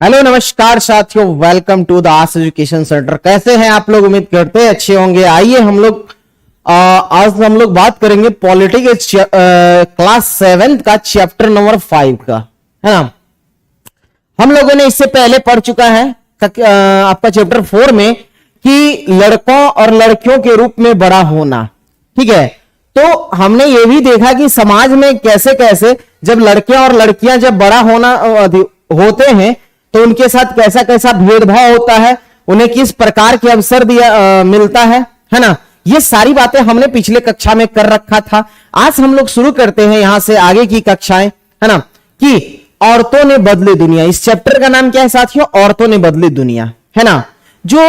Hello नमस्कार साथियों, welcome to the आस एजुकेशन सेंटर। कैसे हैं आप लोग? उम्मीद करते हैं अच्छे होंगे। आइए आज हम लोग बात करेंगे पॉलिटिक्स क्लास 7 का चैप्टर नंबर 5 का, है ना। हम लोगों ने इससे पहले पढ़ चुका है आपका चैप्टर 4 में कि लड़कों और लड़कियों के रूप में बड़ा होना, ठीक है। तो हमने ये भी देखा कि समाज में कैसे कैसे जब लड़के और लड़कियां जब बड़ा होना होते हैं तो उनके साथ कैसा कैसा भेदभाव होता है, उन्हें किस प्रकार के अवसर मिलता है ना। ये सारी बातें हमने पिछले कक्षा में कर रखा था। आज हम लोग शुरू करते हैं यहां से आगे की कक्षाएं, है ना, कि औरतों ने बदली दुनिया। इस चैप्टर का नाम क्या है साथियों? औरतों ने बदली दुनिया, है ना। जो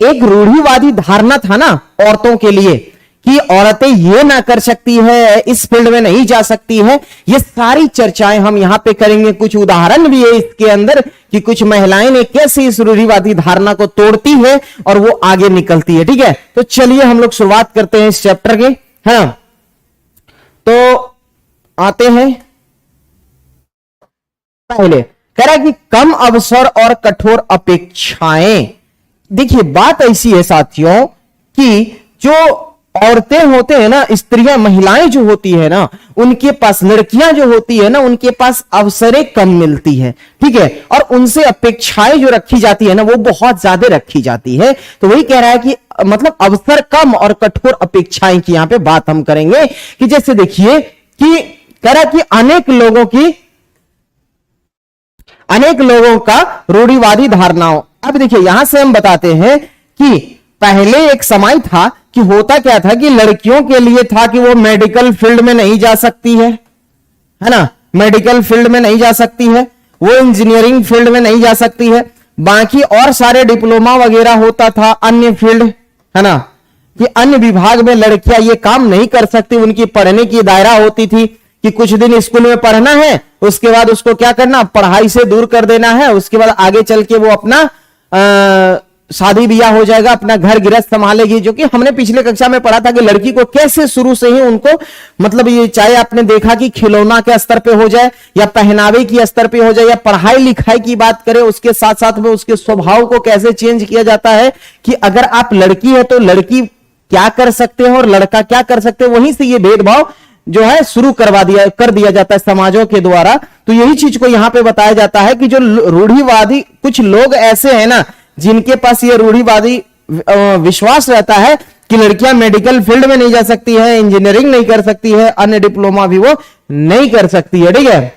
एक रूढ़िवादी धारणा था ना औरतों के लिए कि औरतें ये ना कर सकती है, इस फील्ड में नहीं जा सकती है, ये सारी चर्चाएं हम यहां पे करेंगे। कुछ उदाहरण भी है इसके अंदर कि कुछ महिलाएं ने कैसे इस रूढ़िवादी धारणा को तोड़ती है और वो आगे निकलती है, ठीक है। तो चलिए हम लोग शुरुआत करते हैं इस चैप्टर के, है ना। तो आते हैं पहले, कह रहा है कि कम अवसर और कठोर अपेक्षाएं। देखिए बात ऐसी है साथियों कि जो औरतें होते हैं ना, स्त्रियां महिलाएं जो होती है ना, उनके पास, लड़कियां जो होती है ना, उनके पास अवसरें कम मिलती है, ठीक है। और उनसे अपेक्षाएं जो रखी जाती है ना, वो बहुत ज्यादा रखी जाती है। तो वही कह रहा है कि मतलब अवसर कम और कठोर अपेक्षाएं की यहां पे बात हम करेंगे। कि जैसे देखिए कि कह रहा है कि अनेक लोगों का रूढ़िवादी धारणाओं। अब देखिए यहां से हम बताते हैं कि पहले एक समय था कि होता क्या था कि लड़कियों के लिए था कि वो मेडिकल फील्ड में नहीं जा सकती है ना, मेडिकल फील्ड में नहीं जा सकती है, वो इंजीनियरिंग फील्ड में नहीं जा सकती है, बाकी और सारे डिप्लोमा वगैरह होता था अन्य फील्ड, है ना, कि अन्य विभाग में लड़कियां ये काम नहीं कर सकती। उनकी पढ़ने की दायरा होती थी कि कुछ दिन स्कूल में पढ़ना है, उसके बाद उसको क्या करना, पढ़ाई से दूर कर देना है, उसके बाद आगे चल के वो अपना शादी ब्याह हो जाएगा, अपना घर गृहस्थ संभालेगी। जो कि हमने पिछले कक्षा में पढ़ा था कि लड़की को कैसे शुरू से ही उनको मतलब ये, चाहे आपने देखा कि खिलौना के स्तर पे हो जाए या पहनावे की स्तर पे हो जाए या पढ़ाई लिखाई की बात करें, उसके साथ साथ में उसके स्वभाव को कैसे चेंज किया जाता है कि अगर आप लड़की है तो लड़की क्या कर सकते हैं और लड़का क्या कर सकते हैं। वहीं से ये भेदभाव जो है शुरू कर दिया जाता है समाजों के द्वारा। तो यही चीज को यहां पे बताया जाता है कि जो रूढ़िवादी कुछ लोग ऐसे हैं ना, जिनके पास ये रूढ़िवादी विश्वास रहता है कि लड़कियां मेडिकल फील्ड में नहीं जा सकती है, इंजीनियरिंग नहीं कर सकती है, अन्य डिप्लोमा भी वो नहीं कर सकती है, ठीक है।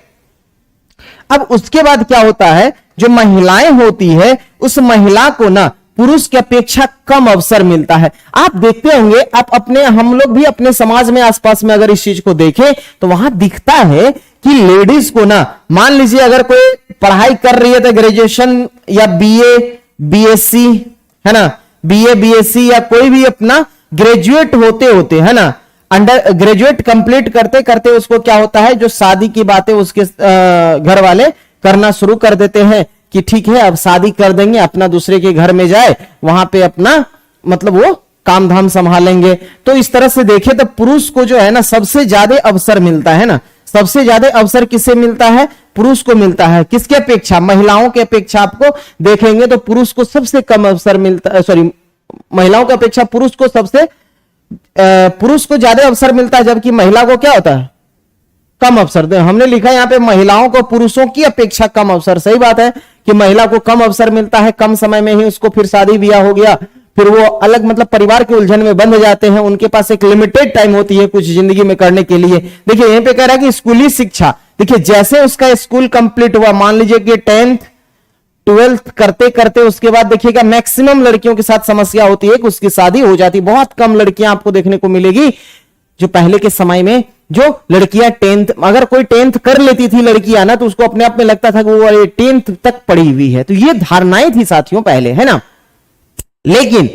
अब उसके बाद क्या होता है, जो महिलाएं होती है उस महिला को ना पुरुष की अपेक्षा कम अवसर मिलता है। आप देखते होंगे, हम लोग भी अपने समाज में आसपास में अगर इस चीज को देखें तो वहां दिखता है कि लेडीज को ना, मान लीजिए अगर कोई पढ़ाई कर रही है तो ग्रेजुएशन या बीए बीएससी, है ना, बीए बीएससी या कोई भी अपना ग्रेजुएट होते है ना, अंडर ग्रेजुएट कंप्लीट करते करते उसको क्या होता है, जो शादी की बातें उसके घर वाले करना शुरू कर देते हैं कि ठीक है अब शादी कर देंगे, अपना दूसरे के घर में जाए, वहां पे अपना मतलब वो काम धाम संभालेंगे। तो इस तरह से देखे तो पुरुष को जो है ना सबसे ज्यादा अवसर मिलता है ना, सबसे ज्यादा अवसर किससे मिलता है? पुरुष को मिलता है। किसके अपेक्षा? महिलाओं के अपेक्षा आपको देखेंगे तो पुरुष को सबसे कम अवसर मिलता है, सॉरी महिलाओं की अपेक्षा पुरुष को ज्यादा अवसर मिलता है, जबकि महिला को क्या होता है? कम अवसर। हमने लिखा है यहां पे महिलाओं को पुरुषों की अपेक्षा कम अवसर। सही बात है कि महिला को कम अवसर मिलता है, कम समय में ही उसको फिर शादी ब्याह हो गया, फिर वो अलग मतलब परिवार के उलझन में बंध जाते हैं। उनके पास एक लिमिटेड टाइम होती है कुछ जिंदगी में करने के लिए। देखिए यहीं पे कह रहा है कि स्कूली शिक्षा, देखिए जैसे उसका स्कूल कंप्लीट हुआ, मान लीजिए कि 10th 12th करते करते उसके बाद देखिएगा मैक्सिमम लड़कियों के साथ समस्या होती है कि उसकी शादी हो जाती। बहुत कम लड़कियां आपको देखने को मिलेगी जो पहले के समय में जो लड़कियां 10th, अगर कोई 10th कर लेती थी लड़कियां ना, तो उसको अपने आप में लगता था कि वो 10th तक पढ़ी हुई है। तो ये धारणाएं थी साथियों पहले, है ना। लेकिन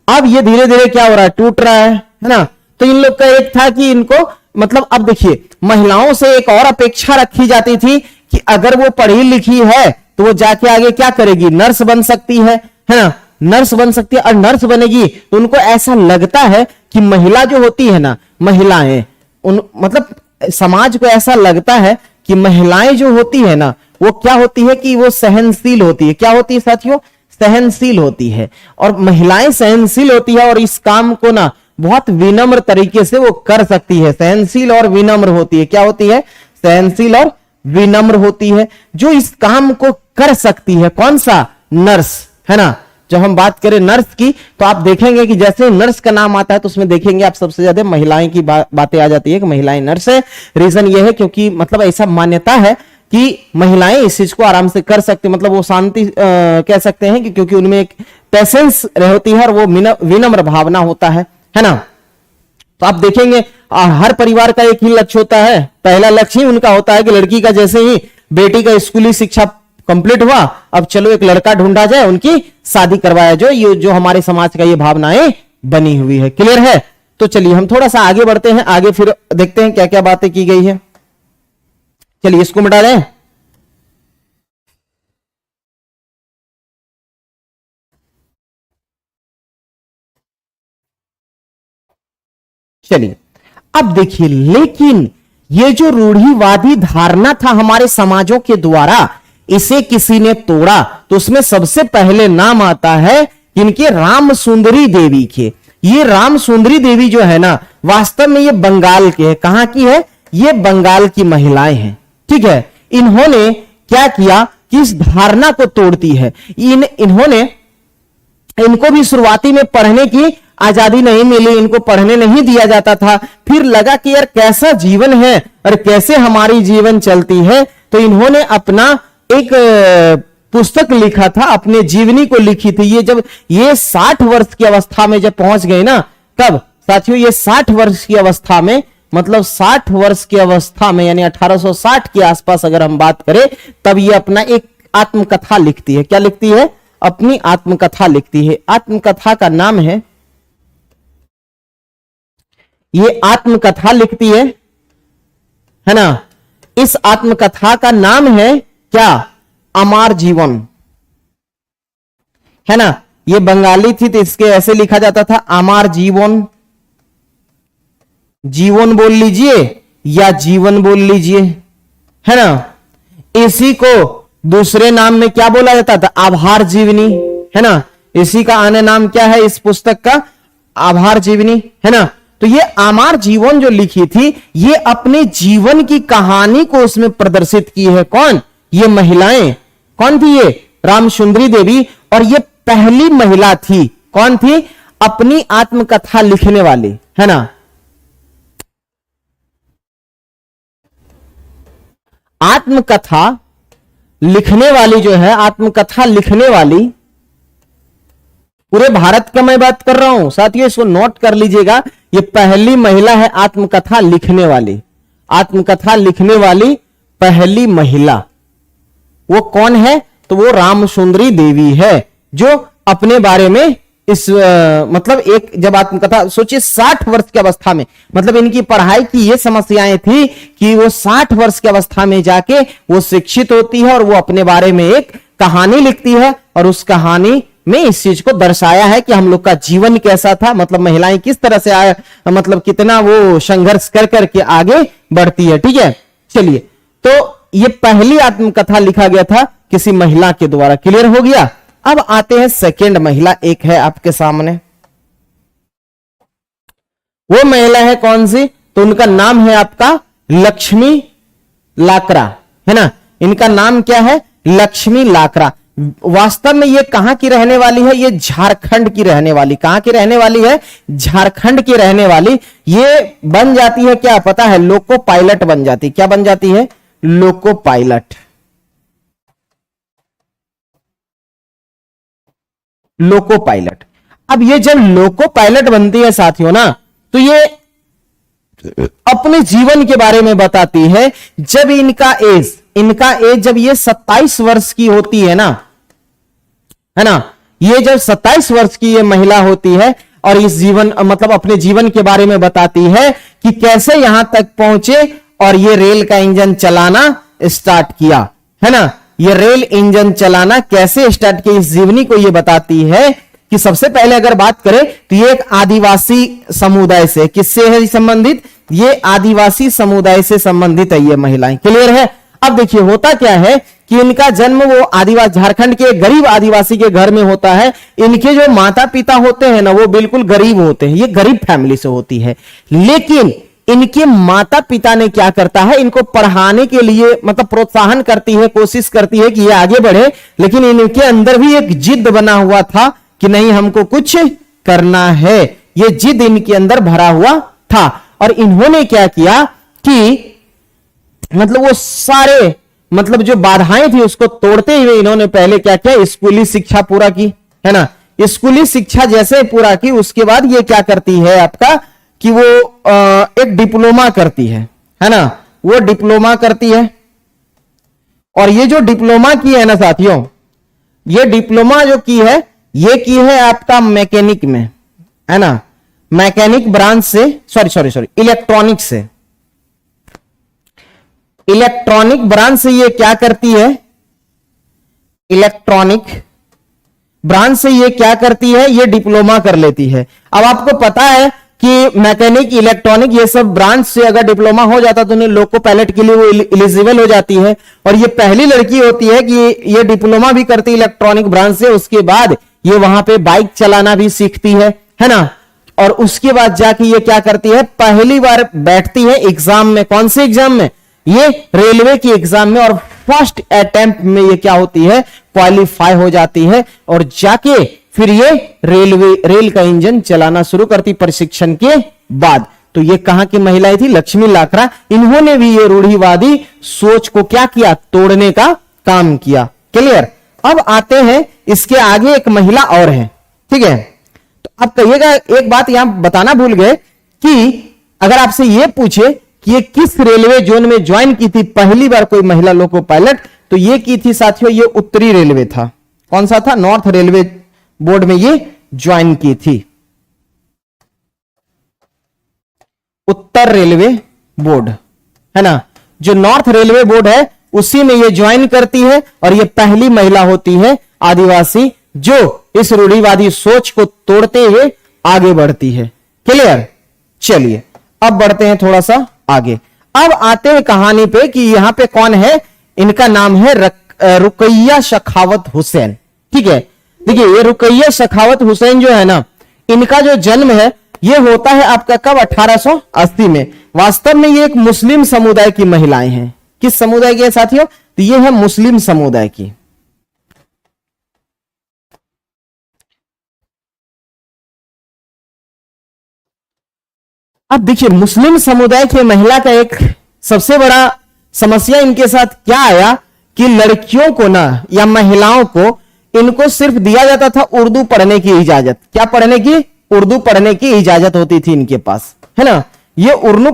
अब ये धीरे धीरे क्या हो रहा है, टूट रहा है ना। तो इन लोग का एक था कि इनको मतलब, अब देखिए महिलाओं से एक और अपेक्षा रखी जाती थी कि अगर वो पढ़ी लिखी है तो वो जाके आगे क्या करेगी, नर्स बन सकती है ना, नर्स बन सकती है। और नर्स बनेगी तो उनको ऐसा लगता है कि महिला जो होती है ना, महिलाएं मतलब समाज को ऐसा लगता है कि महिलाएं जो होती है ना वो क्या होती है कि वो सहनशील होती है। क्या होती है साथियों? सहनशील होती है। और महिलाएं सहनशील होती है और इस काम को ना बहुत विनम्र तरीके से वो कर सकती है। सहनशील और विनम्र होती है। क्या होती है? सहनशील और विनम्र होती है, जो इस काम को कर सकती है। कौन सा? नर्स, है ना। जब हम बात करें नर्स की तो आप देखेंगे कि जैसे नर्स का नाम आता है तो उसमें देखेंगे आप सबसे ज्यादा महिलाएं की बातें आ जाती है कि महिलाएं नर्स है। रीजन ये है क्योंकि मतलब ऐसा मान्यता है कि महिलाएं इस चीज को आराम से कर सकती, मतलब वो शांति कह सकते हैं कि क्योंकि उनमें एक पेशेंस होती है और वो विनम्र भावना होता है ना। तो आप देखेंगे हर परिवार का एक ही लक्ष्य होता है। पहला लक्ष्य ही उनका होता है कि लड़की का जैसे ही बेटी का स्कूली शिक्षा कंप्लीट हुआ, अब चलो एक लड़का ढूंढा जाए, उनकी शादी करवाया जाए। ये जो हमारे समाज का ये भावनाएं बनी हुई है। क्लियर है? तो चलिए हम थोड़ा सा आगे बढ़ते हैं, आगे फिर देखते हैं क्या क्या बातें की गई है। चलिए इसको मिटा दें। चलिए अब देखिए, लेकिन ये जो रूढ़िवादी धारणा था हमारे समाजों के द्वारा, इसे किसी ने तोड़ा। तो उसमें सबसे पहले नाम आता है इनके राम सुंदरी देवी के। ये राम सुंदरी देवी जो है ना, वास्तव में ये बंगाल के है। कहां की है? ये बंगाल की महिलाएं हैं। ठीक है। इन्होंने क्या किया कि इस धारणा को तोड़ती है। इन्होंने इनको भी शुरुआती में पढ़ने की आजादी नहीं मिली, इनको पढ़ने नहीं दिया जाता था। फिर लगा कि यार कैसा जीवन है और कैसे हमारी जीवन चलती है, तो इन्होंने अपना एक पुस्तक लिखा था, अपने जीवनी को लिखी थी। ये जब ये 60 वर्ष की अवस्था में जब पहुंच गए ना, कब साथियों? ये 60 वर्ष की अवस्था में, मतलब 60 वर्ष की अवस्था में यानी 1860 के आसपास अगर हम बात करें, तब ये अपना एक आत्मकथा लिखती है। क्या लिखती है? अपनी आत्मकथा लिखती है। आत्मकथा का नाम है, ये आत्मकथा लिखती है ना। इस आत्मकथा का नाम है क्या? अमर जीवन, है ना। ये बंगाली थी तो इसके ऐसे लिखा जाता था, अमर जीवन। जीवन बोल लीजिए या जीवन बोल लीजिए, है ना। इसी को दूसरे नाम में क्या बोला जाता था? आभार जीवनी, है ना। इसी का अन्य नाम क्या है इस पुस्तक का? आभार जीवनी, है ना। तो ये अमर जीवन जो लिखी थी, ये अपने जीवन की कहानी को उसमें प्रदर्शित की है। कौन? ये महिलाएं। कौन थी ये? राम सुंदरी देवी। और ये पहली महिला थी। कौन थी? अपनी आत्मकथा लिखने वाली, है ना। आत्मकथा लिखने वाली जो है, आत्मकथा लिखने वाली, पूरे भारत का मैं बात कर रहा हूं साथियों, इसको नोट कर लीजिएगा। ये पहली महिला है आत्मकथा लिखने वाली। आत्मकथा लिखने वाली पहली महिला वो कौन है? तो वो राम सुंदरी देवी है, जो अपने बारे में इस मतलब एक जब आत्मकथा, सोचिए 60 वर्ष की अवस्था में, मतलब इनकी पढ़ाई की ये समस्याएं थी कि वो 60 वर्ष की अवस्था में जाके वो शिक्षित होती है और वो अपने बारे में एक कहानी लिखती है, और उस कहानी में इस चीज को दर्शाया है कि हम लोग का जीवन कैसा था, मतलब महिलाएं किस तरह से आए, मतलब कितना वो संघर्ष कर करके आगे बढ़ती है। ठीक है। चलिए, तो ये पहली आत्मकथा लिखा गया था किसी महिला के द्वारा। क्लियर हो गया। अब आते हैं सेकंड महिला, एक है आपके सामने। वो महिला है कौन सी? तो उनका नाम है आपका लक्ष्मी लाकरा, है ना। इनका नाम क्या है? लक्ष्मी लाकरा। वास्तव में ये कहां की रहने वाली है? ये झारखंड की रहने वाली। कहां की रहने वाली है? झारखंड की रहने वाली। ये बन जाती है क्या पता है? लोको पायलट बन जाती। क्या बन जाती है? Loco pilot. Loco pilot. अब ये जब लोको पायलट बनती है साथियों ना, तो ये अपने जीवन के बारे में बताती है। जब इनका एज जब ये 27 वर्ष की होती है ना, है ना, ये जब 27 वर्ष की ये महिला होती है और इस जीवन मतलब अपने जीवन के बारे में बताती है कि कैसे यहां तक पहुंचे और ये रेल का इंजन चलाना स्टार्ट किया, है ना। ये रेल इंजन चलाना कैसे स्टार्ट किया, इस जीवनी को ये बताती है कि सबसे पहले अगर बात करें तो ये एक आदिवासी समुदाय से, किससे है संबंधित? ये आदिवासी समुदाय से संबंधित है ये महिलाएं। क्लियर है। अब देखिए होता क्या है कि कि इनका जन्म वो आदिवासी झारखंड के गरीब आदिवासी के घर में होता है। इनके जो माता पिता होते हैं ना वो बिल्कुल गरीब होते हैं, ये गरीब फैमिली से होती है। लेकिन इनके माता पिता ने क्या करता है, इनको पढ़ाने के लिए मतलब प्रोत्साहन करती है, कोशिश करती है कि ये आगे बढ़े। लेकिन इनके अंदर भी एक जिद बना हुआ था कि नहीं हमको कुछ करना है, ये जिद इनके अंदर भरा हुआ था। और इन्होंने क्या किया कि मतलब वो सारे मतलब जो बाधाएं थी उसको तोड़ते हुए इन्होंने पहले क्या किया, स्कूली शिक्षा पूरा की, है ना। स्कूली शिक्षा जैसे पूरा की उसके बाद ये क्या करती है आपका कि वो एक डिप्लोमा करती है ना, वो डिप्लोमा करती है। और ये जो डिप्लोमा की है ना साथियों, ये डिप्लोमा जो की है ये की है आपका मैकेनिक में, है ना, मैकेनिक ब्रांच से, सॉरी इलेक्ट्रॉनिक से, इलेक्ट्रॉनिक ब्रांच से ये क्या करती है, इलेक्ट्रॉनिक ब्रांच से ये क्या करती है, ये डिप्लोमा कर लेती है। अब आपको पता है कि मैकेनिक इलेक्ट्रॉनिक ये सब ब्रांच से अगर डिप्लोमा हो जाता तो उन्हें लोको पायलट के लिए वो एलिजिबल हो जाती है। और ये पहली लड़की होती है कि ये डिप्लोमा भी करती है इलेक्ट्रॉनिक ब्रांच से, उसके बाद ये वहां पे बाइक चलाना भी सीखती है ना। और उसके बाद जाके ये क्या करती है, पहली बार बैठती है एग्जाम में। कौन से एग्जाम में, ये रेलवे की एग्जाम में। और फर्स्ट अटेम्प्ट में ये क्या होती है, क्वालिफाई हो जाती है। और जाके फिर ये रेल का इंजन चलाना शुरू करती प्रशिक्षण के बाद। तो ये कहां की महिलाएं थी, लक्ष्मी लाकरा। इन्होंने भी ये रूढ़िवादी सोच को क्या किया, तोड़ने का काम किया। क्लियर। अब आते हैं इसके आगे एक महिला और है, ठीक है। तो अब कहिएगा, एक बात यहां बताना भूल गए कि अगर आपसे ये पूछे कि ये किस रेलवे जोन में ज्वाइन की थी पहली बार कोई महिला लोको पायलट, तो ये की थी साथियों, ये उत्तरी रेलवे था। कौन सा था, नॉर्थ रेलवे बोर्ड में ये ज्वाइन की थी, उत्तर रेलवे बोर्ड, है ना। जो नॉर्थ रेलवे बोर्ड है उसी में ये ज्वाइन करती है। और ये पहली महिला होती है आदिवासी जो इस रूढ़िवादी सोच को तोड़ते हुए आगे बढ़ती है। क्लियर। चलिए अब बढ़ते हैं थोड़ा सा आगे। अब आते हैं कहानी पे कि यहां पे कौन है, इनका नाम है रुकैया सखावत हुसैन, ठीक है। देखिए ये रुकैया सखावत हुसैन जो है ना, इनका जो जन्म है ये होता है आपका कब, 1880 में। वास्तव में ये एक मुस्लिम समुदाय की महिलाएं हैं। किस समुदाय की है साथियों, तो ये है मुस्लिम समुदाय की। अब देखिए मुस्लिम समुदाय की महिला का एक सबसे बड़ा समस्या इनके साथ क्या आया कि लड़कियों को ना या महिलाओं को इनको सिर्फ दिया जाता था उर्दू पढ़ने की इजाजत। क्या पढ़ने की, उर्दू पढ़ने की इजाजत होती थी इनके पास, है ना। ये उर्दू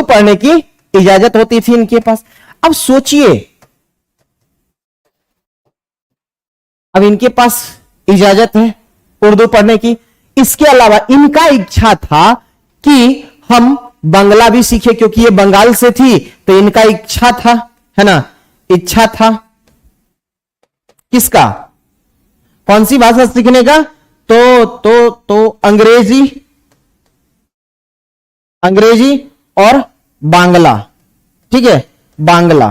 पढ़ने की इजाजत होती थी इनके पास। अब सोचिए, अब इनके पास इजाजत है उर्दू पढ़ने की, इसके अलावा इनका इच्छा था कि हम बांग्ला भी सीखे, क्योंकि ये बंगाल से थी। तो इनका इच्छा था, है ना, इच्छा था किसका, कौन सी भाषा सीखने का, तो अंग्रेजी और बांग्ला, ठीक है, बांग्ला।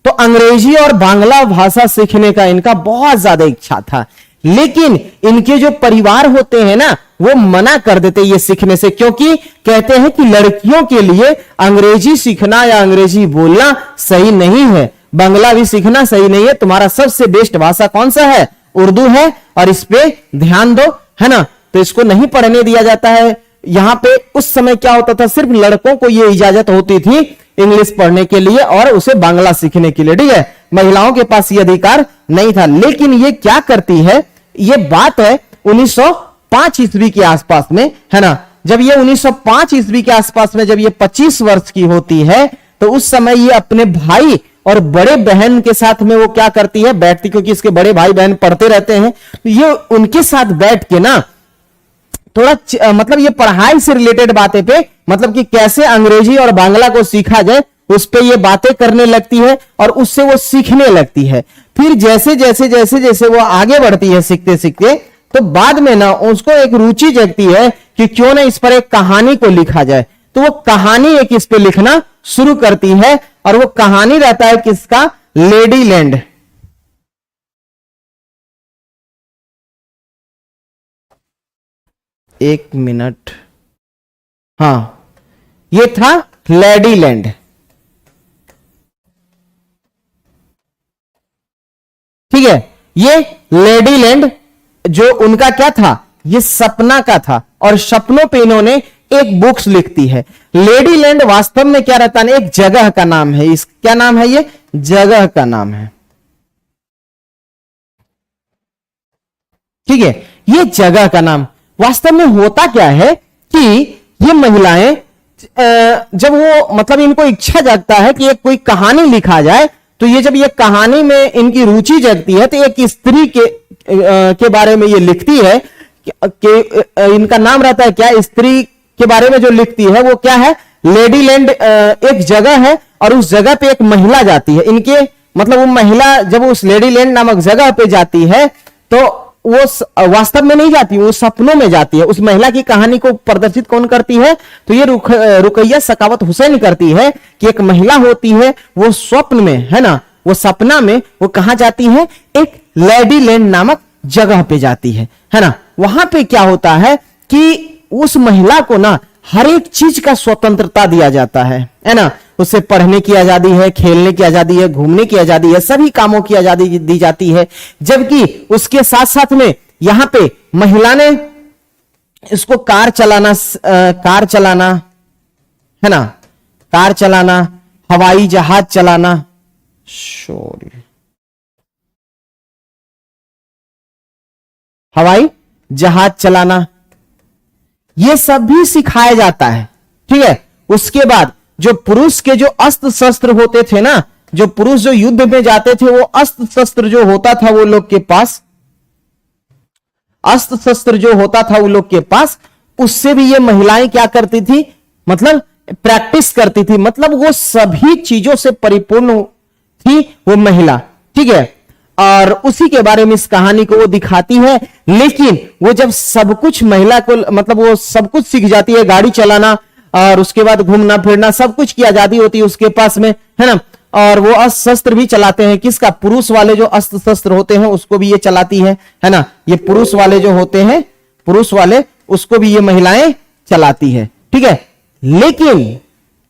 तो अंग्रेजी और बांग्ला भाषा सीखने का इनका बहुत ज्यादा इच्छा था। लेकिन इनके जो परिवार होते हैं ना वो मना कर देते ये सीखने से, क्योंकि कहते हैं कि लड़कियों के लिए अंग्रेजी सीखना या अंग्रेजी बोलना सही नहीं है, बांग्ला भी सीखना सही नहीं है। तुम्हारा सबसे बेस्ट भाषा कौन सा है, उर्दू है, और इस पे ध्यान दो, है ना। तो इसको नहीं पढ़ने दिया जाता है। यहां पे उस समय क्या होता था, सिर्फ लड़कों को यह इजाजत होती थी इंग्लिश पढ़ने के लिए और उसे बांग्ला सीखने के लिए, ठीक है। महिलाओं के पास यह अधिकार नहीं था। लेकिन ये क्या करती है, ये बात है 1905 ईस्वी के आसपास में, है ना। जब ये 1905 ईस्वी के आसपास में जब ये 25 वर्ष की होती है तो उस समय ये अपने भाई और बड़े बहन के साथ में वो क्या करती है, बैठती, क्योंकि इसके बड़े भाई बहन पढ़ते रहते हैं, तो ये उनके साथ बैठ के ना थोड़ा मतलब ये पढ़ाई से रिलेटेड बातें पे, मतलब कि कैसे अंग्रेजी और बांग्ला को सीखा जाए उस पे ये बातें करने लगती है और उससे वो सीखने लगती है। फिर जैसे जैसे जैसे जैसे वो आगे बढ़ती है सीखते सीखते, तो बाद में ना उसको एक रुचि जगती है कि क्यों ना इस पर एक कहानी को लिखा जाए। तो वो कहानी एक इस पे लिखना शुरू करती है और वो कहानी रहता है किसका, लेडी लैंड, एक मिनट, हाँ ये था लेडीलैंड। ठीक है, ये लेडीलैंड जो उनका क्या था, ये सपना का था, और सपनों पे इन्होंने एक बुक्स लिखती है। लेडीलैंड वास्तव में क्या रहता है, एक जगह का नाम है। इस क्या नाम है, ये जगह का नाम है। ठीक है, ये जगह का नाम वास्तव में होता क्या है कि ये महिलाएं जब वो मतलब इनको इच्छा जगता है कि एक कोई कहानी लिखा जाए, तो ये जब ये कहानी में इनकी रुचि जगती है तो एक स्त्री के बारे में ये लिखती है कि इनका नाम रहता है क्या, स्त्री के बारे में जो लिखती है वो क्या है, लेडीलैंड एक जगह है और उस जगह पे एक महिला जाती है। इनके मतलब वो महिला जब उस लेडीलैंड नामक जगह पे जाती है तो वो वास्तव में नहीं जाती, वो सपनों में जाती है। उस महिला की कहानी को प्रदर्शित कौन करती है, तो ये रुकैया सखावत हुसैन करती है कि एक महिला होती है, वो स्वप्न में है ना, वो सपना में वो कहां जाती है, एक लेडीलैंड नामक जगह पे जाती है ना। वहां पे क्या होता है कि उस महिला को ना हर एक चीज का स्वतंत्रता दिया जाता है ना। उसे पढ़ने की आजादी है, खेलने की आजादी है, घूमने की आजादी है, सभी कामों की आजादी दी जाती है। जबकि उसके साथ साथ में यहां पे महिला ने इसको कार चलाना है ना, कार चलाना, हवाई जहाज चलाना, हवाई जहाज चलाना, ये सब भी सिखाया जाता है। ठीक है, उसके बाद जो पुरुष के जो अस्त्र शस्त्र होते थे ना, जो पुरुष जो युद्ध में जाते थे, वो अस्त्र शस्त्र जो होता था वो लोग के पास, अस्त्र शस्त्र जो होता था वो लोग के पास, उससे भी ये महिलाएं क्या करती थी, मतलब प्रैक्टिस करती थी। मतलब वो सभी चीजों से परिपूर्ण थी वो महिला। ठीक है, और उसी के बारे में इस कहानी को वो दिखाती है। लेकिन वो जब सब कुछ महिला को मतलब वो सब कुछ सीख जाती है, गाड़ी चलाना और उसके बाद घूमना फिरना, सब कुछ की आजादी होती है उसके पास में, है ना। और वो अस्त्र शस्त्र भी चलाते हैं, किसका, पुरुष वाले जो अस्त्र शस्त्र होते हैं उसको भी ये चलाती है ना। ये पुरुष वाले जो होते हैं, पुरुष वाले, उसको भी ये महिलाएं चलाती है। ठीक है, लेकिन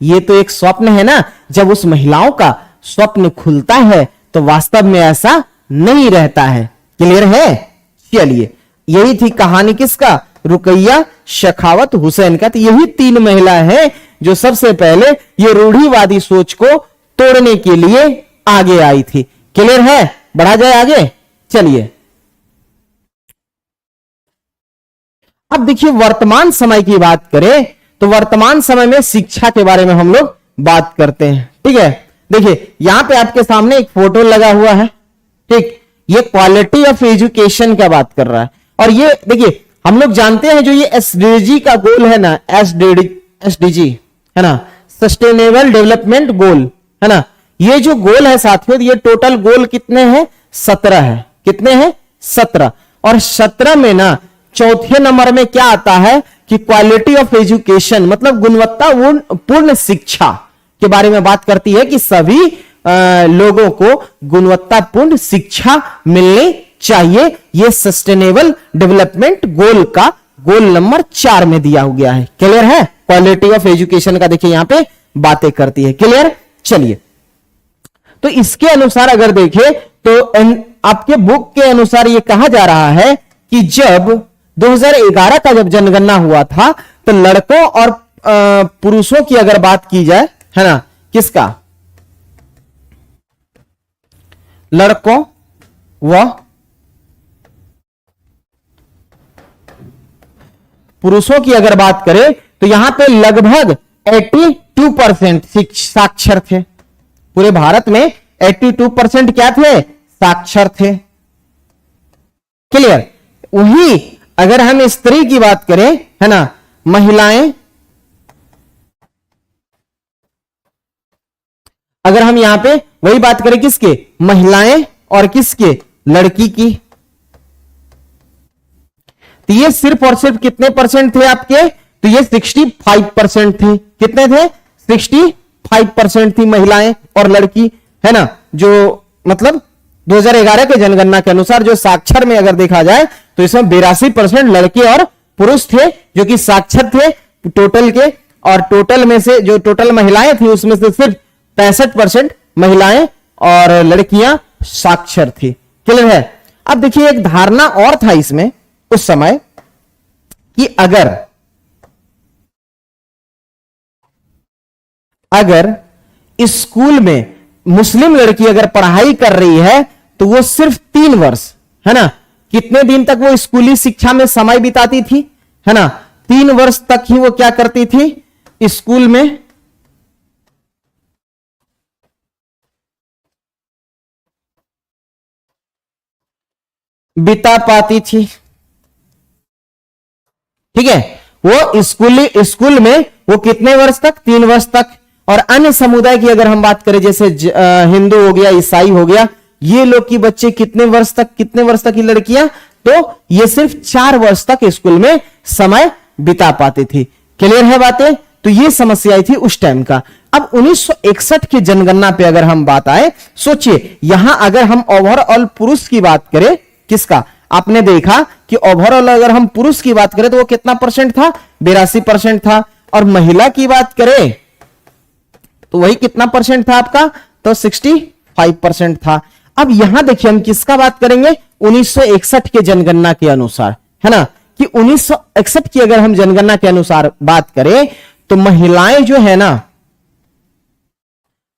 ये तो एक स्वप्न है ना। जब उस महिलाओं का स्वप्न खुलता है तो वास्तव में ऐसा नहीं रहता है। क्लियर है? चलिए, यही थी कहानी किसका, रुकैया सखावत हुसैन का। तो यही तीन महिला है जो सबसे पहले ये रूढ़िवादी सोच को तोड़ने के लिए आगे आई थी। क्लियर है? बढ़ा जाए आगे। चलिए, अब देखिए वर्तमान समय की बात करें तो वर्तमान समय में शिक्षा के बारे में हम लोग बात करते हैं। ठीक है, देखिए यहां पे आपके सामने एक फोटो लगा हुआ है। ठीक, ये क्वालिटी ऑफ एजुकेशन का बात कर रहा है। और ये देखिए हम लोग जानते हैं जो ये एसडीजी का गोल है ना, एसडीजी है ना, सस्टेनेबल डेवलपमेंट गोल है ना। ये जो गोल है साथियों, ये टोटल गोल कितने हैं, 17 है। कितने हैं, 17। और 17 में ना चौथे नंबर में क्या आता है कि क्वालिटी ऑफ एजुकेशन, मतलब गुणवत्तापूर्ण शिक्षा के बारे में बात करती है कि सभी लोगों को गुणवत्तापूर्ण शिक्षा मिलनी चाहिए। यह सस्टेनेबल डेवलपमेंट गोल का गोल नंबर 4 में दिया हो गया है। क्लियर है? क्वालिटी ऑफ एजुकेशन का देखिए यहां पे बातें करती है। क्लियर? चलिए, तो इसके अनुसार अगर देखें तो आपके बुक के अनुसार यह कहा जा रहा है कि जब 2011 का जब जनगणना हुआ था तो लड़कों और पुरुषों की अगर बात की जाए, है ना, किसका, लड़कों व पुरुषों की अगर बात करें तो यहां पे लगभग 82% साक्षर थे। पूरे भारत में 82% क्या थे, साक्षर थे। क्लियर? वही अगर हम स्त्री की बात करें, है ना, महिलाएं, अगर हम यहां पे वही बात करें किसके, महिलाएं और किसके, लड़की की, तो ये सिर्फ और सिर्फ कितने परसेंट थे आपके, तो ये 65% थे। कितने थे, 65% थी महिलाएं और लड़की, है ना। जो मतलब 2011 के जनगणना के अनुसार जो साक्षर में अगर देखा जाए तो इसमें 82% लड़के और पुरुष थे जो कि साक्षर थे टोटल के, और टोटल में से जो टोटल महिलाएं थी उसमें से सिर्फ 65% महिलाएं और लड़कियां साक्षर थी। क्लियर है। अब देखिए एक धारणा और था इसमें उस समय कि अगर स्कूल में मुस्लिम लड़की अगर पढ़ाई कर रही है तो वो सिर्फ 3 वर्ष, है ना, कितने दिन तक वो स्कूली शिक्षा में समय बिताती थी, है ना, 3 वर्ष तक ही वो क्या करती थी स्कूल में बिता पाती थी। ठीक है, वो स्कूल में वो कितने वर्ष तक, 3 वर्ष तक। और अन्य समुदाय की अगर हम बात करें जैसे हिंदू हो गया, ईसाई हो गया, ये लोग की बच्चे कितने वर्ष तक की लड़कियां, तो ये सिर्फ 4 वर्ष तक स्कूल में समय बिता पाती थी। क्लियर है बातें। तो ये समस्या आई थी उस टाइम का। अब 1961 की जनगणना पे अगर हम बात आए, सोचिए यहां अगर हम ओवरऑल पुरुष की बात करें, किसका, आपने देखा कि ओवरऑल अगर हम पुरुष की बात करें तो वो कितना परसेंट था, 82% था, और महिला की बात करें तो वही कितना परसेंट था आपका, तो 65% था। अब यहां देखिए हम किसका बात करेंगे, 1961 के जनगणना के अनुसार, है ना, कि 1961 की अगर हम जनगणना के अनुसार बात करें तो महिलाएं जो है ना,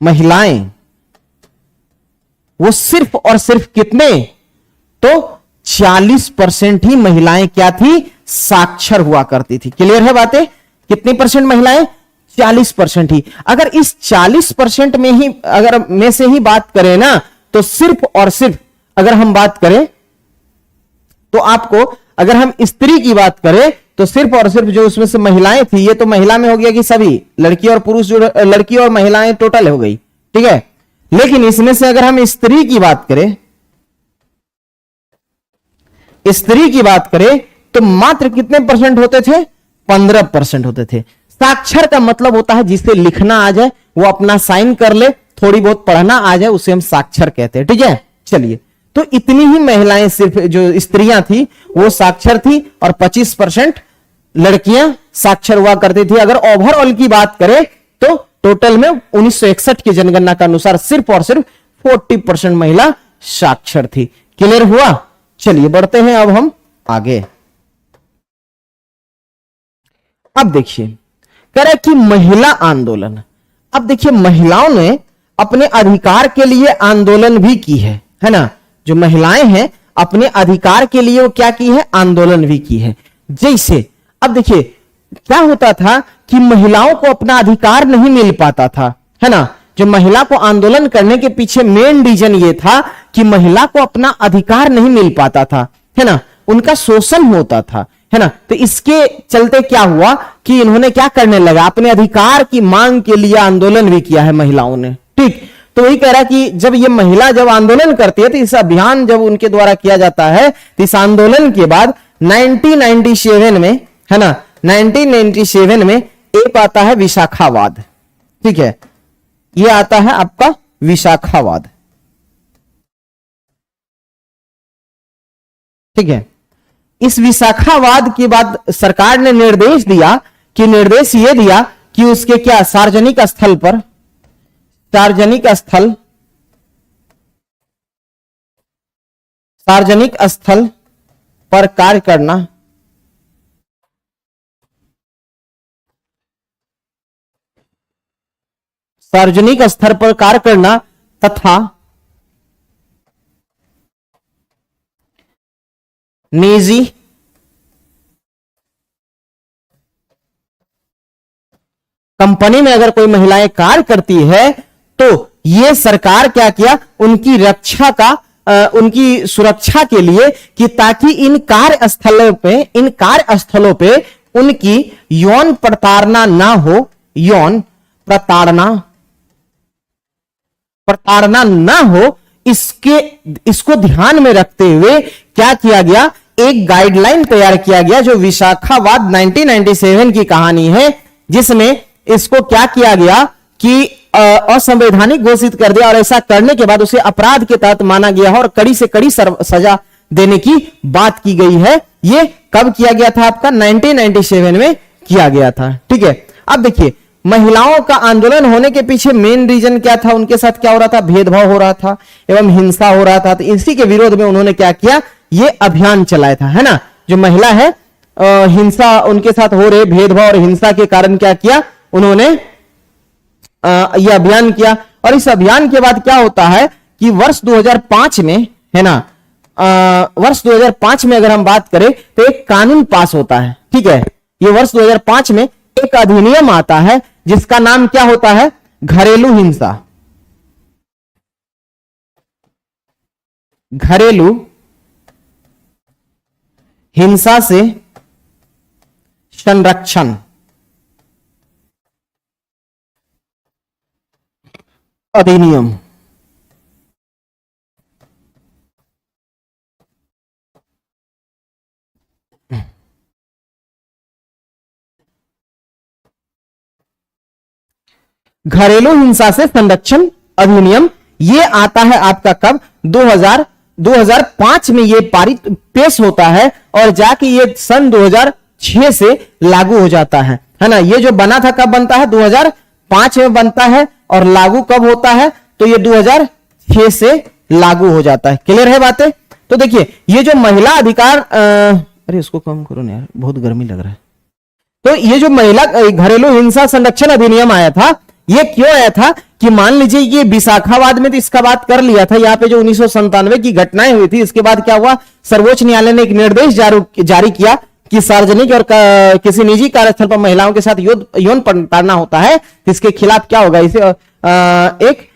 महिलाएं वो सिर्फ और सिर्फ कितने, तो 40% ही महिलाएं क्या थी, साक्षर हुआ करती थी। क्लियर है बातें। कितनी परसेंट महिलाएं, 40% ही। अगर इस 40% में से ही बात करें ना, तो सिर्फ और सिर्फ अगर हम बात करें तो आपको, अगर हम स्त्री की बात करें तो सिर्फ और सिर्फ जो उसमें से महिलाएं थी, ये तो महिला में हो गया कि सभी लड़की और पुरुष, जो लड़की और महिलाएं टोटल हो गई, ठीक है। लेकिन इसमें से अगर हम स्त्री की बात करें, स्त्री की बात करें तो मात्र कितने परसेंट होते थे, 15% होते थे। साक्षर का मतलब होता है जिसे लिखना आ जाए, वो अपना साइन कर ले, थोड़ी बहुत पढ़ना आ जाए, उसे हम साक्षर कहते हैं। ठीक है, चलिए, तो इतनी ही महिलाएं, सिर्फ जो स्त्रियां थी वो साक्षर थी, और 25% लड़कियां साक्षर हुआ करती थी। अगर ओवरऑल की बात करें तो टोटल में 1961 की जनगणना के अनुसार सिर्फ और सिर्फ 40% महिला साक्षर थी। क्लियर हुआ। चलिए बढ़ते हैं अब हम आगे। अब देखिए कह रहे कि महिला आंदोलन। अब देखिए महिलाओं ने अपने अधिकार के लिए आंदोलन भी की है ना। जो महिलाएं हैं अपने अधिकार के लिए वो क्या की है, आंदोलन भी की है। जैसे अब देखिए क्या होता था कि महिलाओं को अपना अधिकार नहीं मिल पाता था, है ना। जो महिला को आंदोलन करने के पीछे मेन रीजन ये था कि महिला को अपना अधिकार नहीं मिल पाता था, है ना, उनका शोषण होता था, है ना। तो इसके चलते क्या हुआ कि इन्होंने क्या करने लगा, अपने अधिकार की मांग के लिए आंदोलन भी किया है महिलाओं ने। ठीक, तो वही कह रहा कि जब ये महिला जब आंदोलन करती है तो इस अभियान जब उनके द्वारा किया जाता है तो इस आंदोलन के बाद 1997 में, है ना, 1997 में एक आता है विशाखावाद। ठीक है, ये आता है आपका विशाखावाद। ठीक है, इस विशाखावाद के बाद सरकार ने निर्देश दिया कि उसके क्या सार्वजनिक स्थल पर कार्य करना, सार्वजनिक स्तर पर कार्य करना तथा निजी कंपनी में अगर कोई महिलाएं कार्य करती है तो ये सरकार क्या किया, उनकी रक्षा का उनकी सुरक्षा के लिए कि ताकि इन कार्यस्थलों पे उनकी यौन प्रताड़ना ना हो, यौन प्रताड़ना ना हो, इसको ध्यान में रखते हुए क्या किया गया, एक गाइडलाइन तैयार किया गया जो विशाखावाद 1997 की कहानी है, जिसमें इसको क्या किया गया कि असंवैधानिक घोषित कर दिया और ऐसा करने के बाद उसे अपराध के तहत माना गया है और कड़ी से कड़ी सजा देने की बात की गई है ये कब किया गया था आपका 1997 में किया गया था। ठीक है, अब देखिए महिलाओं का आंदोलन होने के पीछे मेन रीजन क्या था, उनके साथ क्या हो रहा था, भेदभाव हो रहा था एवं हिंसा हो रहा था। तो इसी के विरोध में उन्होंने क्या किया, ये अभियान चलाया था, है ना। जो महिला है हिंसा उनके साथ हो रहे भेदभाव और हिंसा के कारण क्या किया, उन्होंने यह अभियान किया। और इस अभियान के बाद क्या होता है कि वर्ष 2005 में, है ना, वर्ष 2005 में अगर हम बात करें तो एक कानून पास होता है। ठीक है, ये वर्ष 2005 में एक अधिनियम आता है जिसका नाम क्या होता है, घरेलू हिंसा, घरेलू हिंसा से संरक्षण अधिनियम। घरेलू हिंसा से संरक्षण अधिनियम ये आता है आपका कब, 2005 में ये पारित पेश होता है और जाके ये सन 2006 से लागू हो जाता है ना। ये जो बना था कब बनता है, 2005 में बनता है और लागू कब होता है, तो ये 2006 से लागू हो जाता है। क्लियर है बातें। तो देखिए ये जो महिला अधिकार अरे इसको कम करो ना यार, बहुत गर्मी लग रहा है। तो ये जो महिला घरेलू हिंसा संरक्षण अधिनियम आया था, ये क्यों आया था कि मान लीजिए ये विशाखाबाद में तो इसका बात कर लिया था, यहाँ पे जो 1997 की घटनाएं हुई थी, इसके बाद क्या हुआ, सर्वोच्च न्यायालय ने एक निर्देश जारी किया कि सार्वजनिक और किसी निजी कार्यस्थल पर महिलाओं के साथ यौन प्रताड़ना होता है, इसके खिलाफ क्या होगा, इसे एक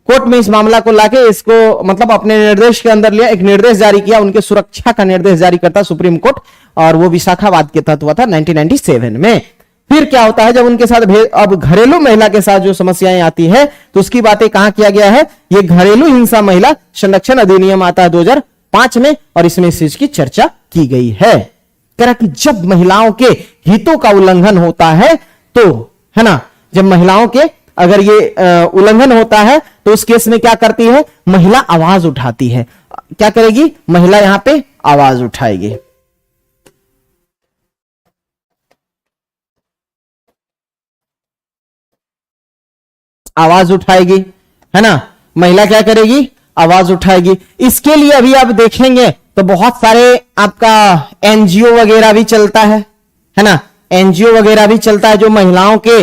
कोर्ट में इस मामला को लाके इसको मतलब अपने निर्देश के अंदर लिया, एक निर्देश जारी किया, उनके सुरक्षा का निर्देश जारी करता सुप्रीम कोर्ट, और वो विशाखाबाद के तहत हुआ था 1997 में। फिर क्या होता है, जब उनके साथ अब घरेलू महिला के साथ जो समस्याएं आती है तो उसकी बातें कहां किया गया है, ये घरेलू हिंसा महिला संरक्षण अधिनियम आता है 2005 में, और इसमें इस चीज की चर्चा की गई है। कह रहा कि जब महिलाओं के हितों का उल्लंघन होता है तो, है ना, जब महिलाओं के अगर ये उल्लंघन होता है तो उस केस में क्या करती है, महिला आवाज उठाती है। क्या करेगी, महिला यहां पे आवाज उठाएगी। आवाज उठाएगी, है ना, महिला क्या करेगी, आवाज उठाएगी। इसके लिए अभी आप देखेंगे तो बहुत सारे आपका एनजीओ वगैरह भी चलता है ना, एनजीओ वगैरह भी चलता है जो महिलाओं के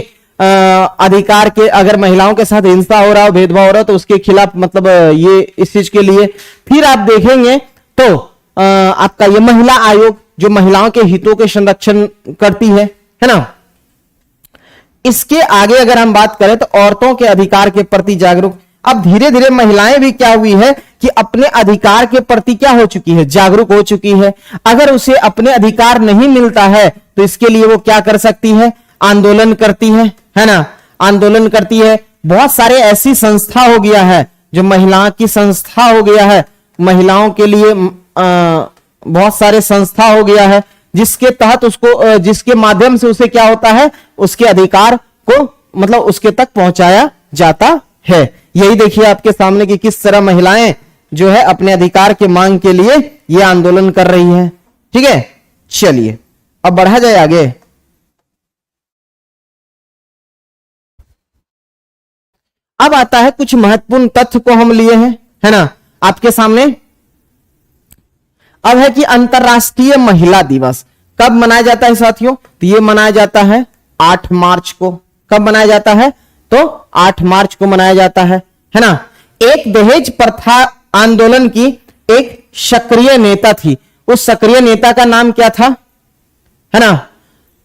अधिकार के, अगर महिलाओं के साथ हिंसा हो रहा हो, भेदभाव हो रहा हो तो उसके खिलाफ मतलब ये इस चीज के लिए। फिर आप देखेंगे तो आपका ये महिला आयोग जो महिलाओं के हितों के संरक्षण करती है ना। इसके आगे अगर हम बात करें तो औरतों के अधिकार के प्रति जागरूक। अब धीरे धीरे महिलाएं भी क्या हुई है कि अपने अधिकार के प्रति क्या हो चुकी है, जागरूक हो चुकी है। अगर उसे अपने अधिकार नहीं मिलता है तो इसके लिए वो क्या कर सकती है, आंदोलन करती है ना, आंदोलन करती है। बहुत सारे ऐसी संस्था हो गया है जो महिला की संस्था हो गया है, महिलाओं के लिए बहुत सारे संस्था हो गया है जिसके तहत उसको, जिसके माध्यम से उसे क्या होता है, उसके अधिकार को मतलब उसके तक पहुंचाया जाता है। यही देखिए आपके सामने कि किस तरह महिलाएं जो है अपने अधिकार के मांग के लिए ये आंदोलन कर रही है। ठीक है, चलिए अब बढ़ा जाए आगे। अब आता है कुछ महत्वपूर्ण तथ्य को हम लिए हैं, है ना, आपके सामने। अब है कि अंतरराष्ट्रीय महिला दिवस कब मनाया जाता है साथियों, तो ये मनाया जाता है 8 मार्च को। कब मनाया जाता है, तो 8 मार्च को मनाया जाता है ना। एक दहेज प्रथा आंदोलन की एक सक्रिय नेता थी, उस सक्रिय नेता का नाम क्या था, है ना।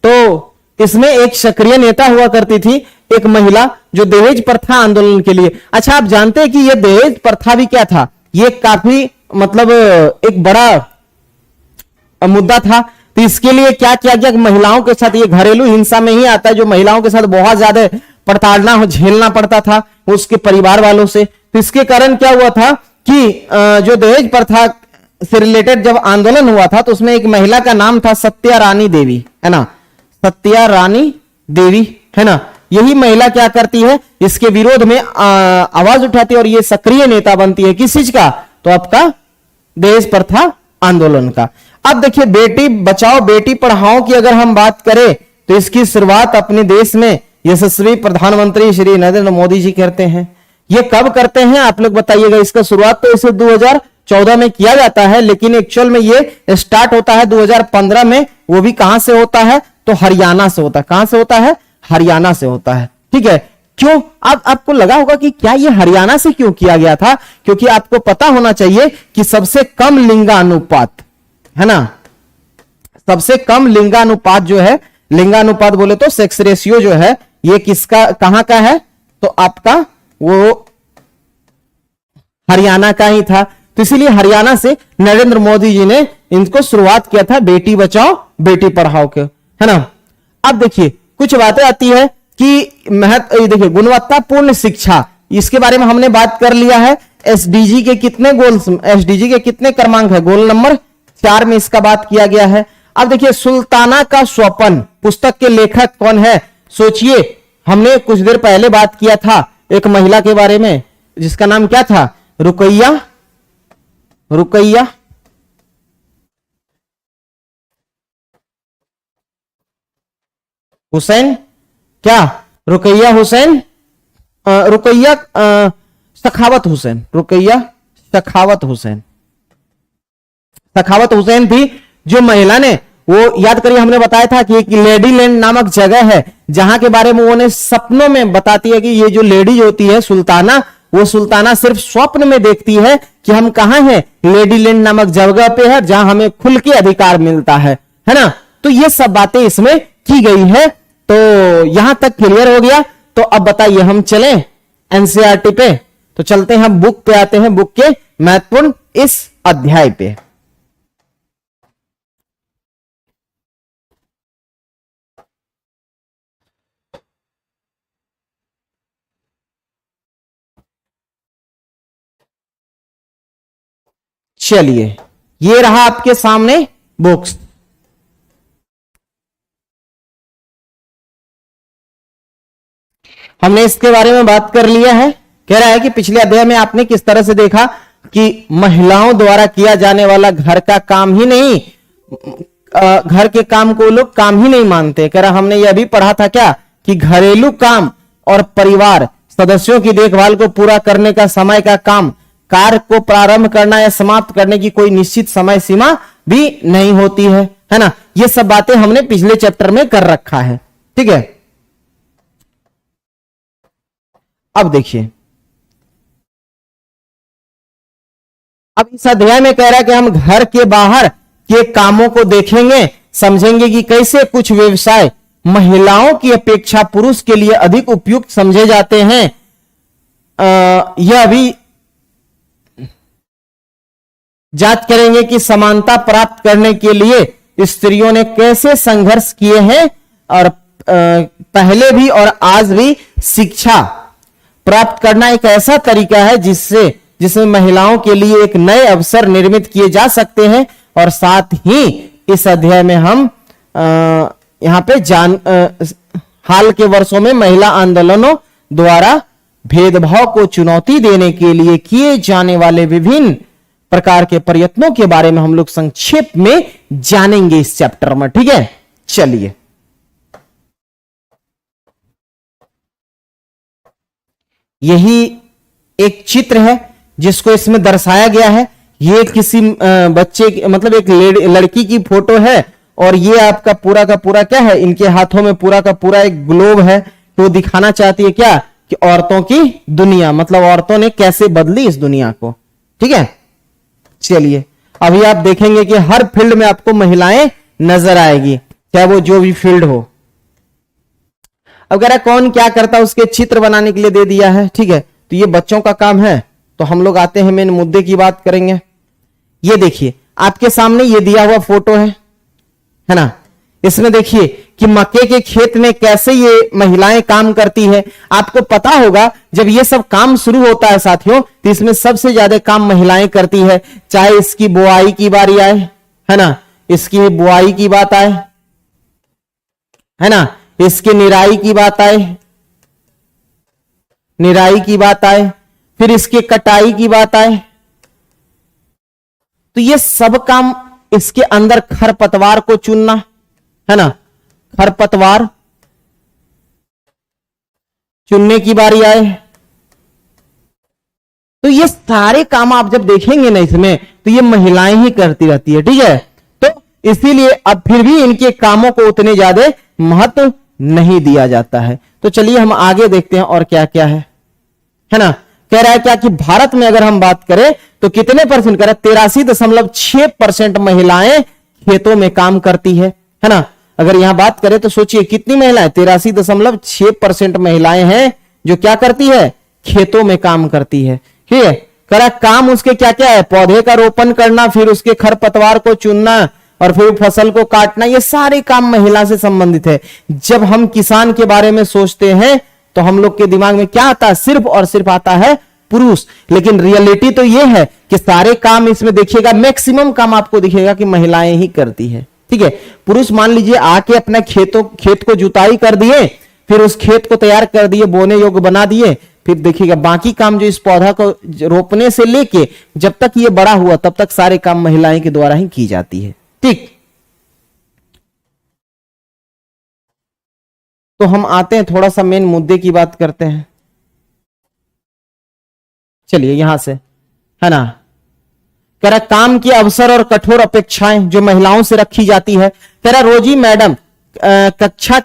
तो इसमें एक सक्रिय नेता हुआ करती थी, एक महिला जो दहेज प्रथा आंदोलन के लिए। अच्छा, आप जानते हैं कि यह दहेज प्रथा भी क्या था, ये काफी मतलब एक बड़ा मुद्दा था। तो इसके लिए क्या किया गया, महिलाओं के साथ, ये घरेलू हिंसा में ही आता है, जो महिलाओं के साथ बहुत ज्यादा प्रताड़ना झेलना पड़ता था उसके परिवार वालों से। तो इसके कारण क्या हुआ था कि जो दहेज प्रथा से रिलेटेड जब आंदोलन हुआ था तो उसमें एक महिला का नाम था सत्या रानी देवी, है ना, सत्या रानी देवी, है ना। यही महिला क्या करती है, इसके विरोध में आवाज उठाती है और ये सक्रिय नेता बनती है। किस चीज का, तो आपका दहेज प्रथा आंदोलन का। अब देखिए बेटी बचाओ बेटी पढ़ाओ की अगर हम बात करें तो इसकी शुरुआत अपने देश में यशस्वी प्रधानमंत्री श्री नरेंद्र मोदी जी करते हैं। ये कब करते हैं आप लोग बताइएगा। इसका शुरुआत तो इसे 2014 में किया जाता है, लेकिन एक्चुअल में ये स्टार्ट होता है 2015 में। वो भी कहां से होता है तो हरियाणा से होता है। कहां से होता है? हरियाणा से होता है। ठीक है, क्यों? अब आपको लगा होगा कि क्या ये हरियाणा से क्यों किया गया था? क्योंकि आपको पता होना चाहिए कि सबसे कम लिंगानुपात है ना, सबसे कम लिंगानुपात जो है, लिंगानुपात बोले तो सेक्स रेशियो जो है, ये किसका कहां का है? तो आपका वो हरियाणा का ही था। तो इसीलिए हरियाणा से नरेंद्र मोदी जी ने इनको शुरुआत किया था बेटी बचाओ बेटी पढ़ाओ के, है ना। अब देखिए कुछ बातें आती है कि देखिए गुणवत्तापूर्ण शिक्षा, इसके बारे में हमने बात कर लिया है। एसडीजी के कितने गोल्स, एसडीजी के कितने क्रमांक है? गोल नंबर 4 में इसका बात किया गया है। अब देखिए सुल्ताना का स्वप्न पुस्तक के लेखक कौन है? सोचिए, हमने कुछ देर पहले बात किया था एक महिला के बारे में जिसका नाम क्या था? रुकैया, रुकैया हुसैन, क्या? रुकैया हुसैन, रुकैया सखावत हुसैन, रुकैया सखावत हुसैन, सखावत हुसैन थी जो महिला ने, वो याद करिए हमने बताया था कि एक लेडी लैंड नामक जगह है जहां के बारे में उन्हें सपनों में बताती है कि ये जो लेडी होती है सुल्ताना, वो सुल्ताना सिर्फ स्वप्न में देखती है कि हम कहां हैं? लेडी लैंड नामक जगह पे है जहां हमें खुल के अधिकार मिलता है ना। तो ये सब बातें इसमें की गई है। तो यहां तक क्लियर हो गया। तो अब बताइए हम चलें एनसीईआरटी पे? तो चलते हैं, हम बुक पे आते हैं, बुक के महत्वपूर्ण इस अध्याय पे। चलिए ये रहा आपके सामने बुक्स। हमने इसके बारे में बात कर लिया है। कह रहा है कि पिछले अध्याय में आपने किस तरह से देखा कि महिलाओं द्वारा किया जाने वाला घर का काम ही नहीं, घर के काम को लोग काम ही नहीं मानते। कह रहा हमने यह भी पढ़ा था क्या कि घरेलू काम और परिवार सदस्यों की देखभाल को पूरा करने का समय का काम, कार्य को प्रारंभ करना या समाप्त करने की कोई निश्चित समय सीमा भी नहीं होती है ना। ये सब बातें हमने पिछले चैप्टर में कर रखा है। ठीक है, अब देखिए, अब इस अध्याय में कह रहा है कि हम घर के बाहर के कामों को देखेंगे, समझेंगे कि कैसे कुछ व्यवसाय महिलाओं की अपेक्षा पुरुष के लिए अधिक उपयुक्त समझे जाते हैं। यह भी जांच करेंगे कि समानता प्राप्त करने के लिए स्त्रियों ने कैसे संघर्ष किए हैं और पहले भी और आज भी शिक्षा प्राप्त करना एक ऐसा तरीका है जिसमें महिलाओं के लिए एक नए अवसर निर्मित किए जा सकते हैं। और साथ ही इस अध्याय में हम यहां पे हाल के वर्षों में महिला आंदोलनों द्वारा भेदभाव को चुनौती देने के लिए किए जाने वाले विभिन्न प्रकार के प्रयत्नों के बारे में हम लोग संक्षेप में जानेंगे इस चैप्टर में। ठीक है, चलिए यही एक चित्र है जिसको इसमें दर्शाया गया है। ये किसी बच्चे मतलब एक लड़की की फोटो है और ये आपका पूरा का पूरा क्या है, इनके हाथों में पूरा का पूरा एक ग्लोब है। तो दिखाना चाहती है क्या कि औरतों की दुनिया, मतलब औरतों ने कैसे बदली इस दुनिया को। ठीक है, चलिए अभी आप देखेंगे कि हर फील्ड में आपको महिलाएं नजर आएगी, चाहे वो जो भी फील्ड हो। अगर कौन क्या करता उसके चित्र बनाने के लिए दे दिया है। ठीक है, तो ये बच्चों का काम है। तो हम लोग आते हैं मेन मुद्दे की बात करेंगे। ये देखिए आपके सामने ये दिया हुआ फोटो है ना। इसमें देखिए कि मक्के के खेत में कैसे ये महिलाएं काम करती है। आपको पता होगा जब ये सब काम शुरू होता है साथियों, तो इसमें सबसे ज्यादा काम महिलाएं करती है। चाहे इसकी बुआई की बारी आए, है ना, इसकी बुआई की बात आए, है ना, इसकी निराई की बात आए, निराई की बात आए, फिर इसकी कटाई की बात आए, तो ये सब काम इसके अंदर खरपतवार को चुनना, है ना, खरपतवार चुनने की बारी आए, तो ये सारे काम आप जब देखेंगे ना इसमें, तो ये महिलाएं ही करती रहती है, ठीक है। तो इसीलिए अब फिर भी इनके कामों को उतने ज्यादा महत्व नहीं दिया जाता है। तो चलिए हम आगे देखते हैं और क्या क्या है ना। कह रहा है क्या कि भारत में अगर हम बात करें तो कितने परसेंट, कह रहा है 83.6% महिलाएं खेतों में काम करती है ना। अगर यहां बात करें तो सोचिए कितनी महिलाएं, 83.6% महिलाएं हैं जो क्या करती है, खेतों में काम करती है, ठीक है। कह रहा है काम उसके क्या क्या है, पौधे का रोपण करना, फिर उसके खरपतवार को चुनना और फिर फसल को काटना, ये सारे काम महिला से संबंधित है। जब हम किसान के बारे में सोचते हैं तो हम लोग के दिमाग में क्या आता है, सिर्फ और सिर्फ आता है पुरुष, लेकिन रियलिटी तो ये है कि सारे काम इसमें देखिएगा, मैक्सिमम काम आपको दिखेगा कि महिलाएं ही करती है, ठीक है। पुरुष मान लीजिए आके अपना खेत को जुताई कर दिए, फिर उस खेत को तैयार कर दिए, बोने योग्य बना दिए, फिर देखिएगा बाकी काम जो इस पौधा को रोपने से लेके जब तक ये बड़ा हुआ तब तक सारे काम महिलाएं के द्वारा ही की जाती है, ठीक। तो हम आते हैं थोड़ा सा मेन मुद्दे की बात करते हैं, चलिए यहां से, है ना। कह रहा काम के अवसर और कठोर अपेक्षाएं जो महिलाओं से रखी जाती है। कह रहा रोजी मैडम की कक्षा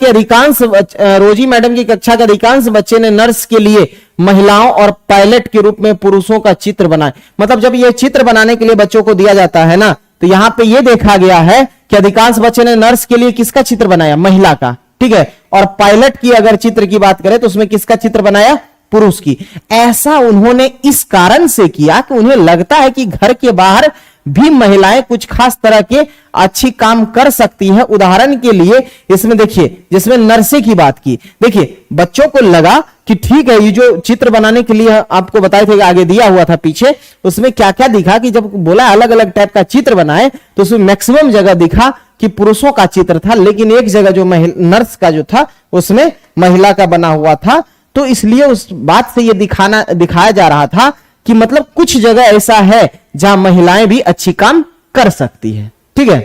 के अधिकांश बच्चे ने नर्स के लिए महिलाओं और पायलट के रूप में पुरुषों का चित्र बनाए। मतलब जब यह चित्र बनाने के लिए बच्चों को दिया जाता है ना, तो यहां पे यह देखा गया है कि अधिकांश बच्चे ने नर्स के लिए किसका चित्र बनाया, महिला का, ठीक है। और पायलट की अगर चित्र की बात करें तो उसमें किसका चित्र बनाया, पुरुष की। ऐसा उन्होंने इस कारण से किया कि उन्हें लगता है कि घर के बाहर भी महिलाएं कुछ खास तरह के अच्छी काम कर सकती हैं। उदाहरण के लिए इसमें देखिए, जिसमें नर्से की बात की, देखिए बच्चों को लगा कि ठीक है, ये जो चित्र बनाने के लिए आपको बताए थे आगे दिया हुआ था पीछे, उसमें क्या क्या दिखा कि जब बोला अलग अलग टाइप का चित्र बनाए तो उसमें मैक्सिमम जगह दिखा कि पुरुषों का चित्र था, लेकिन एक जगह जो नर्स का जो था उसमें महिला का बना हुआ था। तो इसलिए उस बात से यह दिखाया जा रहा था कि मतलब कुछ जगह ऐसा है जहां महिलाएं भी अच्छी काम कर सकती है, ठीक है।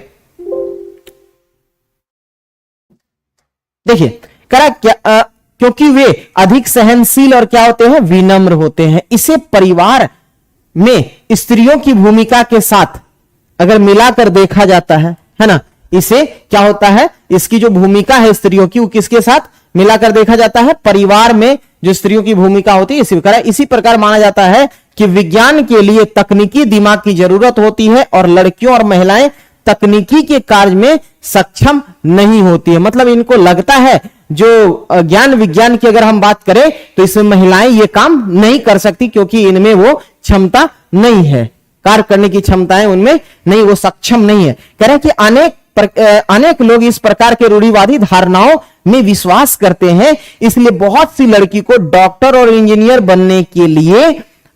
देखिए करा क्या, क्योंकि वे अधिक सहनशील और क्या होते हैं, विनम्र होते हैं। इसे परिवार में स्त्रियों की भूमिका के साथ अगर मिलाकर देखा जाता है ना, इसे क्या होता है, इसकी जो भूमिका है स्त्रियों की, वो किसके साथ मिलाकर देखा जाता है, परिवार में जो स्त्रियों की भूमिका होती है। इसी प्रकार माना जाता है कि विज्ञान के लिए तकनीकी दिमाग की जरूरत होती है और लड़कियों और महिलाएं तकनीकी के कार्य में सक्षम नहीं होती है। मतलब इनको लगता है जो ज्ञान विज्ञान की अगर हम बात करें तो इसमें महिलाएं ये काम नहीं कर सकती, क्योंकि इनमें वो क्षमता नहीं है, कार्य करने की क्षमताएं उनमें नहीं, वो सक्षम नहीं है। कह रहे हैं कि अनेक लोग इस प्रकार के रूढ़िवादी धारणाओं में विश्वास करते हैं, इसलिए बहुत सी लड़की को डॉक्टर और इंजीनियर बनने के लिए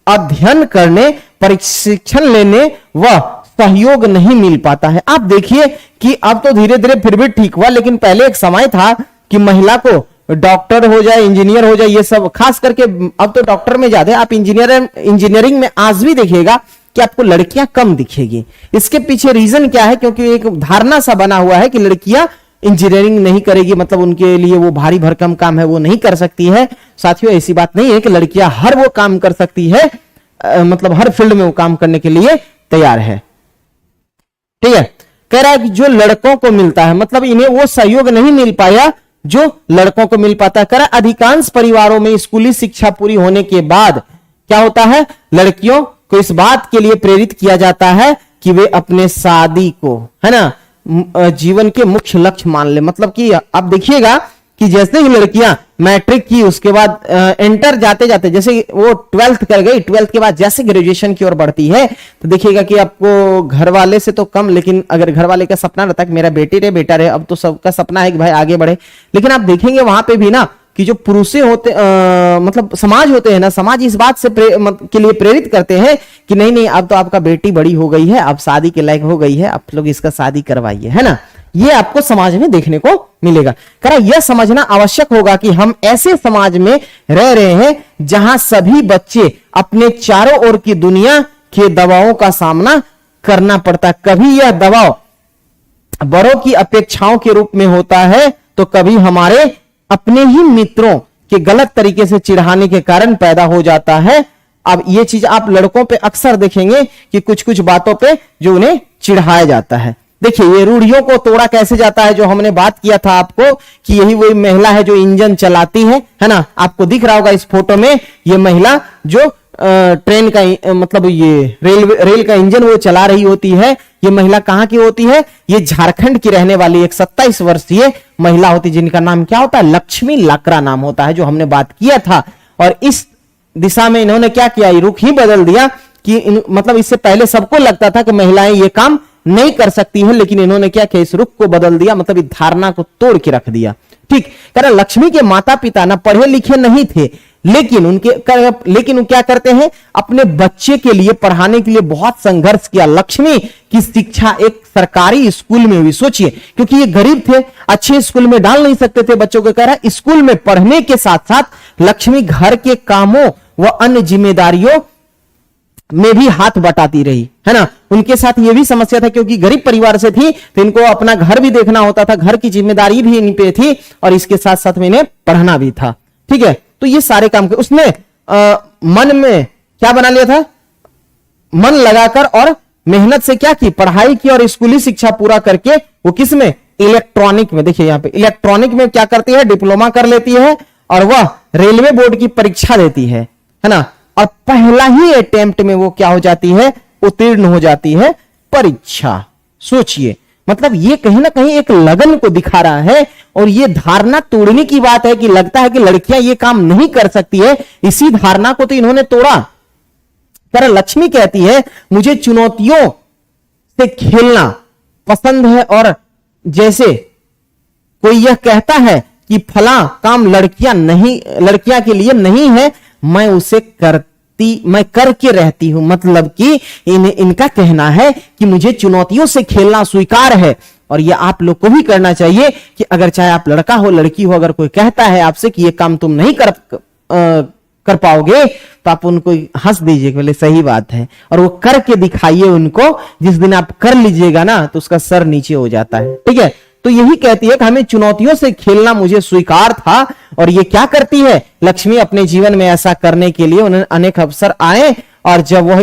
अध्ययन करने, प्रशिक्षण लेने व सहयोग नहीं मिल पाता है। आप देखिए कि अब तो धीरे धीरे फिर भी ठीक हुआ, लेकिन पहले एक समय था कि महिला को डॉक्टर हो जाए, इंजीनियर हो जाए, ये सब खास करके अब तो डॉक्टर में ज्यादा, आप इंजीनियरिंग में आज भी देखिएगा कि आपको लड़कियां कम दिखेगी। इसके पीछे रीजन क्या है, क्योंकि एक धारणा सा बना हुआ है कि लड़कियां इंजीनियरिंग नहीं करेगी, मतलब उनके लिए वो भारी भरकम काम है वो नहीं कर सकती है। साथियों ऐसी बात नहीं है कि लड़कियां हर वो काम कर सकती है, मतलब हर फील्ड में वो काम करने के लिए तैयार है, ठीक है। कह रहा है कि जो लड़कों को मिलता है, मतलब इन्हें वो सहयोग नहीं मिल पाया जो लड़कों को मिल पाता है। कह रहा है अधिकांश परिवारों में स्कूली शिक्षा पूरी होने के बाद क्या होता है, लड़कियों को इस बात के लिए प्रेरित किया जाता है कि वे अपने शादी को, है ना, जीवन के मुख्य लक्ष्य मान ले। मतलब कि आप देखिएगा कि जैसे ही लड़कियां मैट्रिक की, उसके बाद इंटर जाते जाते जैसे वो 12th कर गई, 12th के बाद जैसे ग्रेजुएशन की ओर बढ़ती है तो देखिएगा कि आपको घर वाले से तो कम, लेकिन अगर घर वाले का सपना रहता है कि मेरा बेटी रहे बेटा रहे, अब तो सबका सपना है कि भाई आगे बढ़े, लेकिन आप देखेंगे वहां पे भी ना कि जो पुरुष होते मतलब समाज होते हैं ना, समाज इस बात से के लिए प्रेरित करते हैं कि नहीं नहीं अब तो आपका बेटी बड़ी हो गई है, अब शादी के लायक हो गई है, आप लोग इसका शादी करवाइए, है ना। ये आपको समाज में देखने को मिलेगा। करा यह समझना आवश्यक होगा कि हम ऐसे समाज में रह रहे हैं जहां सभी बच्चे अपने चारों ओर की दुनिया के दबावों का सामना करना पड़ता। कभी यह दबाव बड़ों की अपेक्षाओं के रूप में होता है तो कभी हमारे अपने ही मित्रों के गलत तरीके से चिढ़ाने के कारण पैदा हो जाता है। अब ये चीज आप लड़कों पे अक्सर देखेंगे कि कुछ कुछ बातों पे जो उन्हें चिढ़ाया जाता है। देखिए ये रूढ़ियों को तोड़ा कैसे जाता है, जो हमने बात किया था आपको कि यही वही महिला है जो इंजन चलाती है ना। आपको दिख रहा होगा इस फोटो में ये महिला जो ट्रेन का मतलब ये रेल का इंजन वो चला रही होती है। ये महिला कहां की होती है? ये झारखंड की रहने वाली एक 27 वर्षीय महिला होती है जिनका नाम क्या होता है? लक्ष्मी लाकरा नाम होता है, जो हमने बात किया था। और इस दिशा में इन्होंने क्या किया, रुख ही बदल दिया कि मतलब इससे पहले सबको लगता था कि महिलाएं ये काम नहीं कर सकती है, लेकिन इन्होंने क्या किया, इस रुख को बदल दिया, मतलब इस धारणा को तोड़ के रख दिया। ठीक कह रहा, लक्ष्मी के माता पिता ना पढ़े लिखे नहीं थे, लेकिन वो क्या करते हैं, अपने बच्चे के लिए पढ़ाने के लिए बहुत संघर्ष किया। लक्ष्मी की शिक्षा एक सरकारी स्कूल में हुई। सोचिए, क्योंकि ये गरीब थे, अच्छे स्कूल में डाल नहीं सकते थे बच्चों को। कह रहा स्कूल में पढ़ने के साथ साथ लक्ष्मी घर के कामों व अन्य जिम्मेदारियों में भी हाथ बटाती रही, है ना। उनके साथ ये भी समस्या था, क्योंकि गरीब परिवार से थी तो इनको अपना घर भी देखना होता था, घर की जिम्मेदारी भी इन पे थी और इसके साथ साथ में इन्हें पढ़ना भी था। ठीक है, तो ये सारे काम के उसने मन में क्या बना लिया था, मन लगाकर और मेहनत से क्या की, पढ़ाई की और स्कूली शिक्षा पूरा करके वो किस में, इलेक्ट्रॉनिक में। देखिए यहां पे इलेक्ट्रॉनिक में क्या करती है, डिप्लोमा कर लेती है और वह रेलवे बोर्ड की परीक्षा देती है ना। और पहला ही अटेम्प्ट में वो क्या हो जाती है, उत्तीर्ण हो जाती है परीक्षा। सोचिए, मतलब ये कहीं ना कहीं एक लगन को दिखा रहा है और ये धारणा तोड़ने की बात है कि लगता है कि लड़कियां ये काम नहीं कर सकती है। इसी धारणा को तो इन्होंने तोड़ा। पर लक्ष्मी कहती है मुझे चुनौतियों से खेलना पसंद है, और जैसे कोई यह कहता है कि फला काम लड़कियां के लिए नहीं है, मैं करके रहती हूं। मतलब कि इनका कहना है कि मुझे चुनौतियों से खेलना स्वीकार है। और यह आप लोग को भी करना चाहिए कि अगर चाहे आप लड़का हो लड़की हो, अगर कोई कहता है आपसे कि यह काम तुम नहीं कर पाओगे तो आप उनको हंस दीजिए, बोले सही बात है, और वो करके दिखाइए उनको। जिस दिन आप कर लीजिएगा ना तो उसका सर नीचे हो जाता है। ठीक है, तो यही कहती है कि हमें चुनौतियों से खेलना मुझे स्वीकार था। और ये क्या करती है लक्ष्मी, अपने जीवन में ऐसा करने के लिए उन्हें अनेक अवसर आए। और जब वह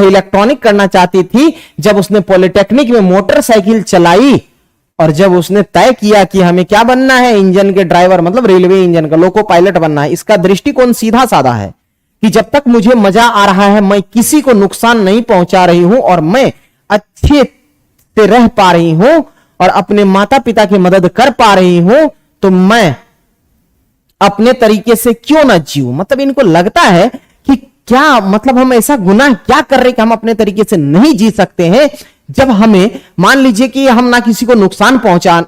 इलेक्ट्रॉनिक करना चाहती थी, जब उसने पॉलिटेक्निक में मोटरसाइकिल चलाई और जब उसने तय किया कि हमें क्या बनना है, इंजन के ड्राइवर, मतलब रेलवे इंजन का लोको पायलट बनना है, इसका दृष्टिकोण सीधा साधा है कि जब तक मुझे मजा आ रहा है, मैं किसी को नुकसान नहीं पहुंचा रही हूं और मैं अच्छे से रह पा रही हूं और अपने माता पिता की मदद कर पा रही हूं, तो मैं अपने तरीके से क्यों ना जीऊं। मतलब इनको लगता है कि क्या मतलब हम ऐसा गुनाह क्या कर रहे हैं कि हम अपने तरीके से नहीं जी सकते हैं। जब हमें मान लीजिए कि हम ना किसी को नुकसान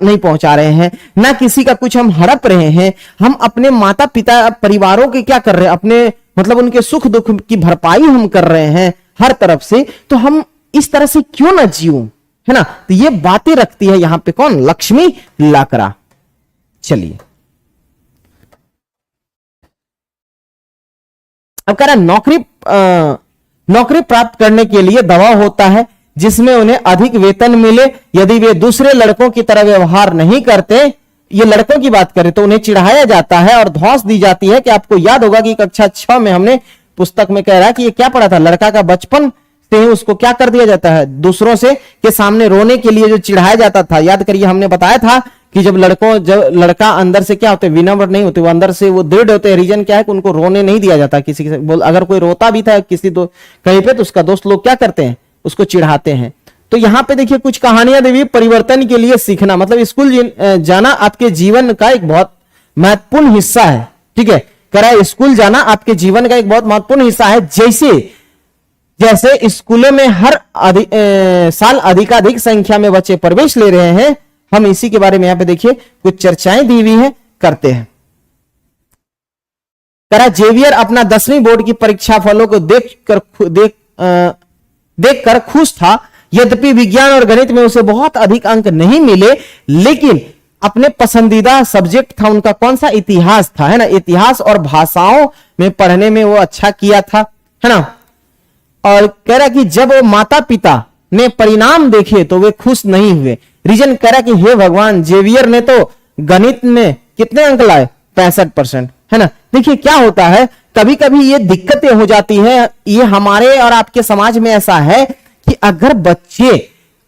नहीं पहुंचा रहे हैं, ना किसी का कुछ हम हड़प रहे हैं, हम अपने माता पिता परिवारों के क्या कर रहे हैं, अपने मतलब उनके सुख दुख की भरपाई हम कर रहे हैं हर तरफ से, तो हम इस तरह से क्यों ना जीऊं, है ना। तो ये बातें रखती है यहां पे कौन, लक्ष्मी लाकरा। चलिए अब कह रहा नौकरी प्राप्त करने के लिए दबाव होता है जिसमें उन्हें अधिक वेतन मिले। यदि वे दूसरे लड़कों की तरह व्यवहार नहीं करते, ये लड़कों की बात करें, तो उन्हें चिढ़ाया जाता है और धौंस दी जाती है। कि आपको याद होगा कि कक्षा 6 में हमने पुस्तक में कह रहा है कि ये क्या पढ़ा था, लड़का का बचपन से ही उसको क्या कर दिया जाता है, दूसरों से के सामने रोने के लिए जो चिढ़ाया जाता था। याद करिए, हमने बताया था कि जब लड़का अंदर से क्या होते, विनम्र नहीं होते, वो अंदर से वो दृढ़ होते हैं। रीजन क्या है कि उनको रोने नहीं दिया जाता किसी के। अगर कोई रोता भी था किसी कहीं पे, तो उसका दोस्त लोग क्या करते हैं, उसको चिढ़ाते हैं। तो यहां पे देखिए कुछ कहानियां देवी परिवर्तन के लिए सीखना। मतलब स्कूल जाना आपके जीवन का एक बहुत महत्वपूर्ण हिस्सा है। ठीक है, कह रहा है स्कूल जाना आपके जीवन का एक बहुत महत्वपूर्ण हिस्सा है। जैसे स्कूलों में हर साल अधिकाधिक संख्या में बच्चे प्रवेश ले रहे हैं। हम इसी के बारे में यहां पे देखिए कुछ चर्चाएं दी हुई हैं, करते हैं। करा जेवियर अपना 10वीं बोर्ड की परीक्षा फलों को देखकर खुश था। यद्यपि विज्ञान और गणित में उसे बहुत अधिक अंक नहीं मिले, लेकिन अपने पसंदीदा सब्जेक्ट था उनका कौन सा, इतिहास था, है ना। इतिहास और भाषाओं में पढ़ने में वो अच्छा किया था, है ना। और कह रहा कि जब माता पिता ने परिणाम देखे तो वे खुश नहीं हुए। रीजन कह रहा कि हे भगवान, जेवियर ने तो गणित में कितने अंक लाए, 65%, है ना। देखिए क्या होता है, कभी कभी ये दिक्कतें हो जाती है, ये हमारे और आपके समाज में ऐसा है कि अगर बच्चे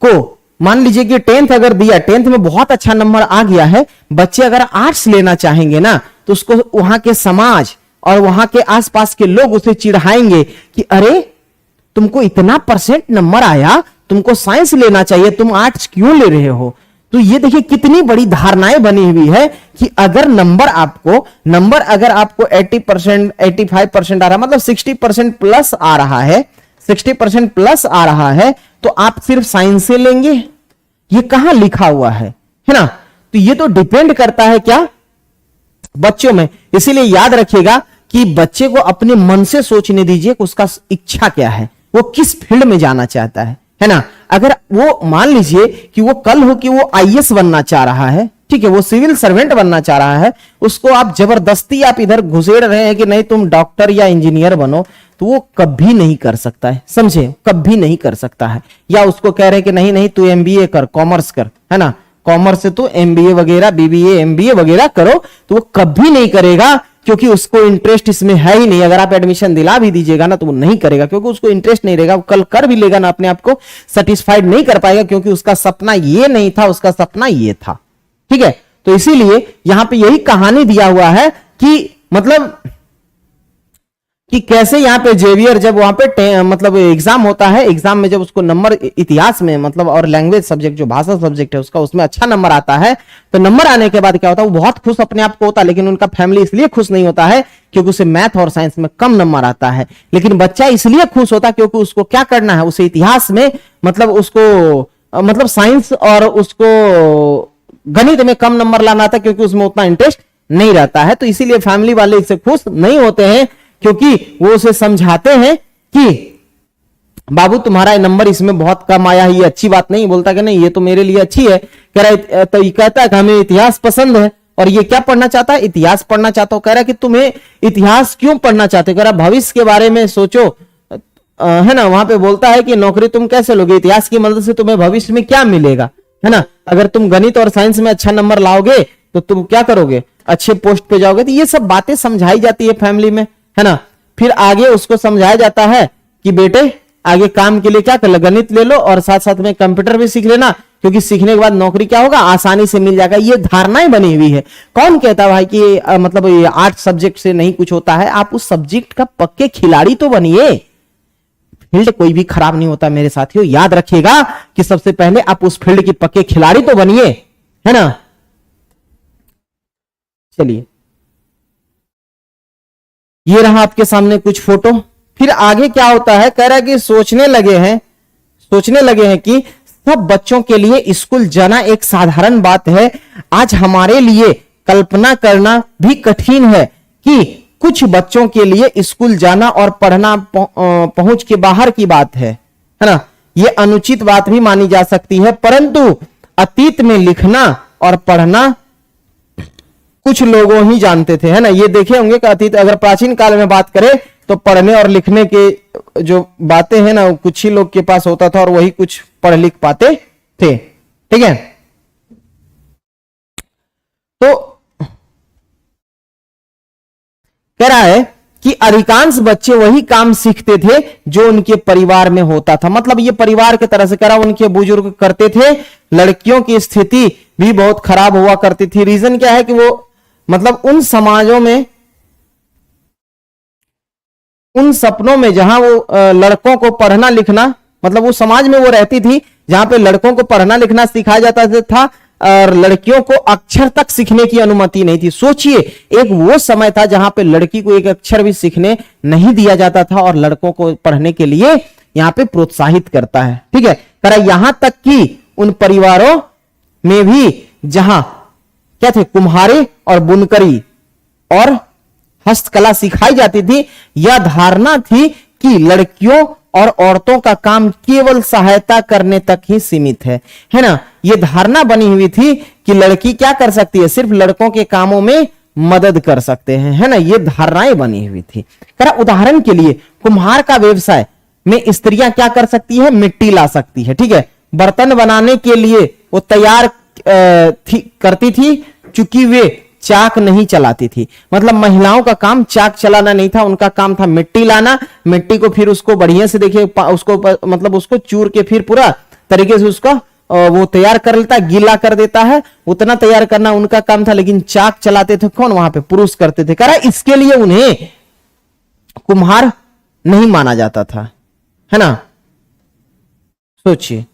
को मान लीजिए कि 10th अगर दिया, 10th में बहुत अच्छा नंबर आ गया है, बच्चे अगर आर्ट्स लेना चाहेंगे ना, तो उसको वहां के समाज और वहां के आसपास के लोग उसे चिढ़ाएंगे कि अरे तुमको इतना परसेंट नंबर आया, तुमको साइंस लेना चाहिए, तुम आर्ट्स क्यों ले रहे हो। तो ये देखिए कितनी बड़ी धारणाएं बनी हुई है कि अगर नंबर अगर आपको 80%, 85% आ रहा, मतलब 60% प्लस आ रहा है, 60% प्लस आ रहा है, तो आप सिर्फ साइंस से लेंगे, ये कहां लिखा हुआ है ना। तो ये तो डिपेंड करता है क्या, बच्चों में। इसीलिए याद रखिएगा कि बच्चे को अपने मन से सोचने दीजिए कि उसका इच्छा क्या है, वो किस फील्ड में जाना चाहता है ना। अगर वो मान लीजिए कि वो कल हो कि वो आईएएस बनना चाह रहा है, ठीक है, वो सिविल सर्वेंट बनना चाह रहा है, उसको आप जबरदस्ती आप इधर घुसेड़ रहे हैं कि नहीं तुम डॉक्टर या इंजीनियर बनो, तो वो कभी नहीं कर सकता है, समझे, कभी नहीं कर सकता है। या उसको कह रहे हैं कि नहीं नहीं तू एमबीए कर, कॉमर्स कर, है ना, कॉमर्स से तू एमबीए वगैरह, बीबीए, एमबीए वगैरह करो, तो वो कभी नहीं करेगा, क्योंकि उसको इंटरेस्ट इसमें है ही नहीं। अगर आप एडमिशन दिला भी दीजिएगा ना तो वो नहीं करेगा, क्योंकि उसको इंटरेस्ट नहीं रहेगा। वो कल कर भी लेगा ना, अपने आप को सेटिस्फाइड नहीं कर पाएगा, क्योंकि उसका सपना ये नहीं था, उसका सपना ये था, ठीक है। तो इसीलिए यहां पे यही कहानी दिया हुआ है कि मतलब कि कैसे यहां पे जेवियर जब वहां पे मतलब एग्जाम होता है, एग्जाम में जब उसको नंबर इतिहास में मतलब और लैंग्वेज सब्जेक्ट जो भाषा सब्जेक्ट है उसका, उसमें अच्छा नंबर आता है, तो नंबर आने के बाद क्या होता है, वो बहुत खुश अपने आप को होता है, लेकिन उनका फैमिली इसलिए खुश नहीं होता है क्योंकि उसे मैथ और साइंस में कम नंबर आता है। लेकिन बच्चा इसलिए खुश होता है क्योंकि उसको क्या करना है, उसे इतिहास में मतलब उसको मतलब साइंस और उसको गणित में कम नंबर लाना था, क्योंकि उसमें उतना इंटरेस्ट नहीं रहता है। तो इसीलिए फैमिली वाले इससे खुश नहीं होते हैं, क्योंकि वो उसे समझाते हैं कि बाबू तुम्हारा नंबर इसमें बहुत कम आया है, ये अच्छी बात नहीं। बोलता कि नहीं ये तो मेरे लिए अच्छी है। कह रहा तो ये कहता है कि हमें इतिहास पसंद है, और ये क्या पढ़ना चाहता है, इतिहास पढ़ना चाहता हूं। कह रहा है कि तुम्हें इतिहास क्यों पढ़ना चाहते हो, कह रहा भविष्य के बारे में सोचो, है ना। वहां पे बोलता है कि नौकरी तुम कैसे लोगे, इतिहास की मदद से तुम्हें भविष्य में क्या मिलेगा, है ना। अगर तुम गणित और साइंस में अच्छा नंबर लाओगे तो तुम क्या करोगे, अच्छे पोस्ट पे जाओगे। तो ये सब बातें समझाई जाती है फैमिली में, है ना। फिर आगे उसको समझाया जाता है कि बेटे आगे काम के लिए क्या कर लो, गणित ले लो और साथ साथ में कंप्यूटर भी सीख लेना, क्योंकि सीखने के बाद नौकरी क्या होगा, आसानी से मिल जाएगा। ये धारणाएं बनी हुई है। कौन कहता भाई कि मतलब ये आर्ट सब्जेक्ट से नहीं कुछ होता है। आप उस सब्जेक्ट का पक्के खिलाड़ी तो बनिए, फील्ड कोई भी खराब नहीं होता मेरे साथियों। याद रखिएगा कि सबसे पहले आप उस फील्ड के पक्के खिलाड़ी तो बनिए, है ना। चलिए ये रहा आपके सामने कुछ फोटो। फिर आगे क्या होता है, कह रहा है कि सोचने लगे हैं कि सब बच्चों के लिए स्कूल जाना एक साधारण बात है। आज हमारे लिए कल्पना करना भी कठिन है कि कुछ बच्चों के लिए स्कूल जाना और पढ़ना पहुंच के बाहर की बात है ना। यह अनुचित बात भी मानी जा सकती है, परंतु अतीत में लिखना और पढ़ना कुछ लोगों ही जानते थे, है ना। ये देखे होंगे कि अतीत अगर प्राचीन काल में बात करें तो पढ़ने और लिखने के जो बातें हैं ना, कुछ ही लोग के पास होता था और वही कुछ पढ़ लिख पाते थे, ठीक है। तो कह रहा है कि अधिकांश बच्चे वही काम सीखते थे जो उनके परिवार में होता था। मतलब ये परिवार की तरह से कह रहा, उनके बुजुर्ग करते थे। लड़कियों की स्थिति भी बहुत खराब हुआ करती थी। रीजन क्या है कि वो मतलब उन समाजों में, उन सपनों में जहां वो लड़कों को पढ़ना लिखना, मतलब वो समाज में वो रहती थी जहां पे लड़कों को पढ़ना लिखना सिखाया जाता था और लड़कियों को अक्षर तक सीखने की अनुमति नहीं थी। सोचिए एक वो समय था जहां पे लड़की को एक अक्षर भी सीखने नहीं दिया जाता था और लड़कों को पढ़ने के लिए यहां पे प्रोत्साहित करता है, ठीक है। करा यहां तक कि उन परिवारों में भी जहां क्या थे, कुम्हारी और बुनकरी और हस्तकला सिखाई जाती थी, यह धारणा थी कि लड़कियों और औरतों का काम केवल सहायता करने तक ही सीमित है ना। यह धारणा बनी हुई थी कि लड़की क्या कर सकती है, सिर्फ लड़कों के कामों में मदद कर सकते हैं, है ना। यह धारणाएं बनी हुई थी। करा उदाहरण के लिए कुम्हार का व्यवसाय में स्त्रियां क्या कर सकती है, मिट्टी ला सकती है, ठीक है। बर्तन बनाने के लिए वो तैयार करती थी, चूंकि वे चाक नहीं चलाती थी। मतलब महिलाओं का काम चाक चलाना नहीं था, उनका काम था मिट्टी लाना, मिट्टी को फिर उसको बढ़िया से देखिए उसको मतलब उसको चूर के फिर पूरा तरीके से उसका वो तैयार कर लेता, गीला कर देता है, उतना तैयार करना उनका काम था। लेकिन चाक चलाते थे कौन, वहां पे पुरुष करते थे। कह रहा इसके लिए उन्हें कुम्हार नहीं माना जाता था, है ना। सोचिए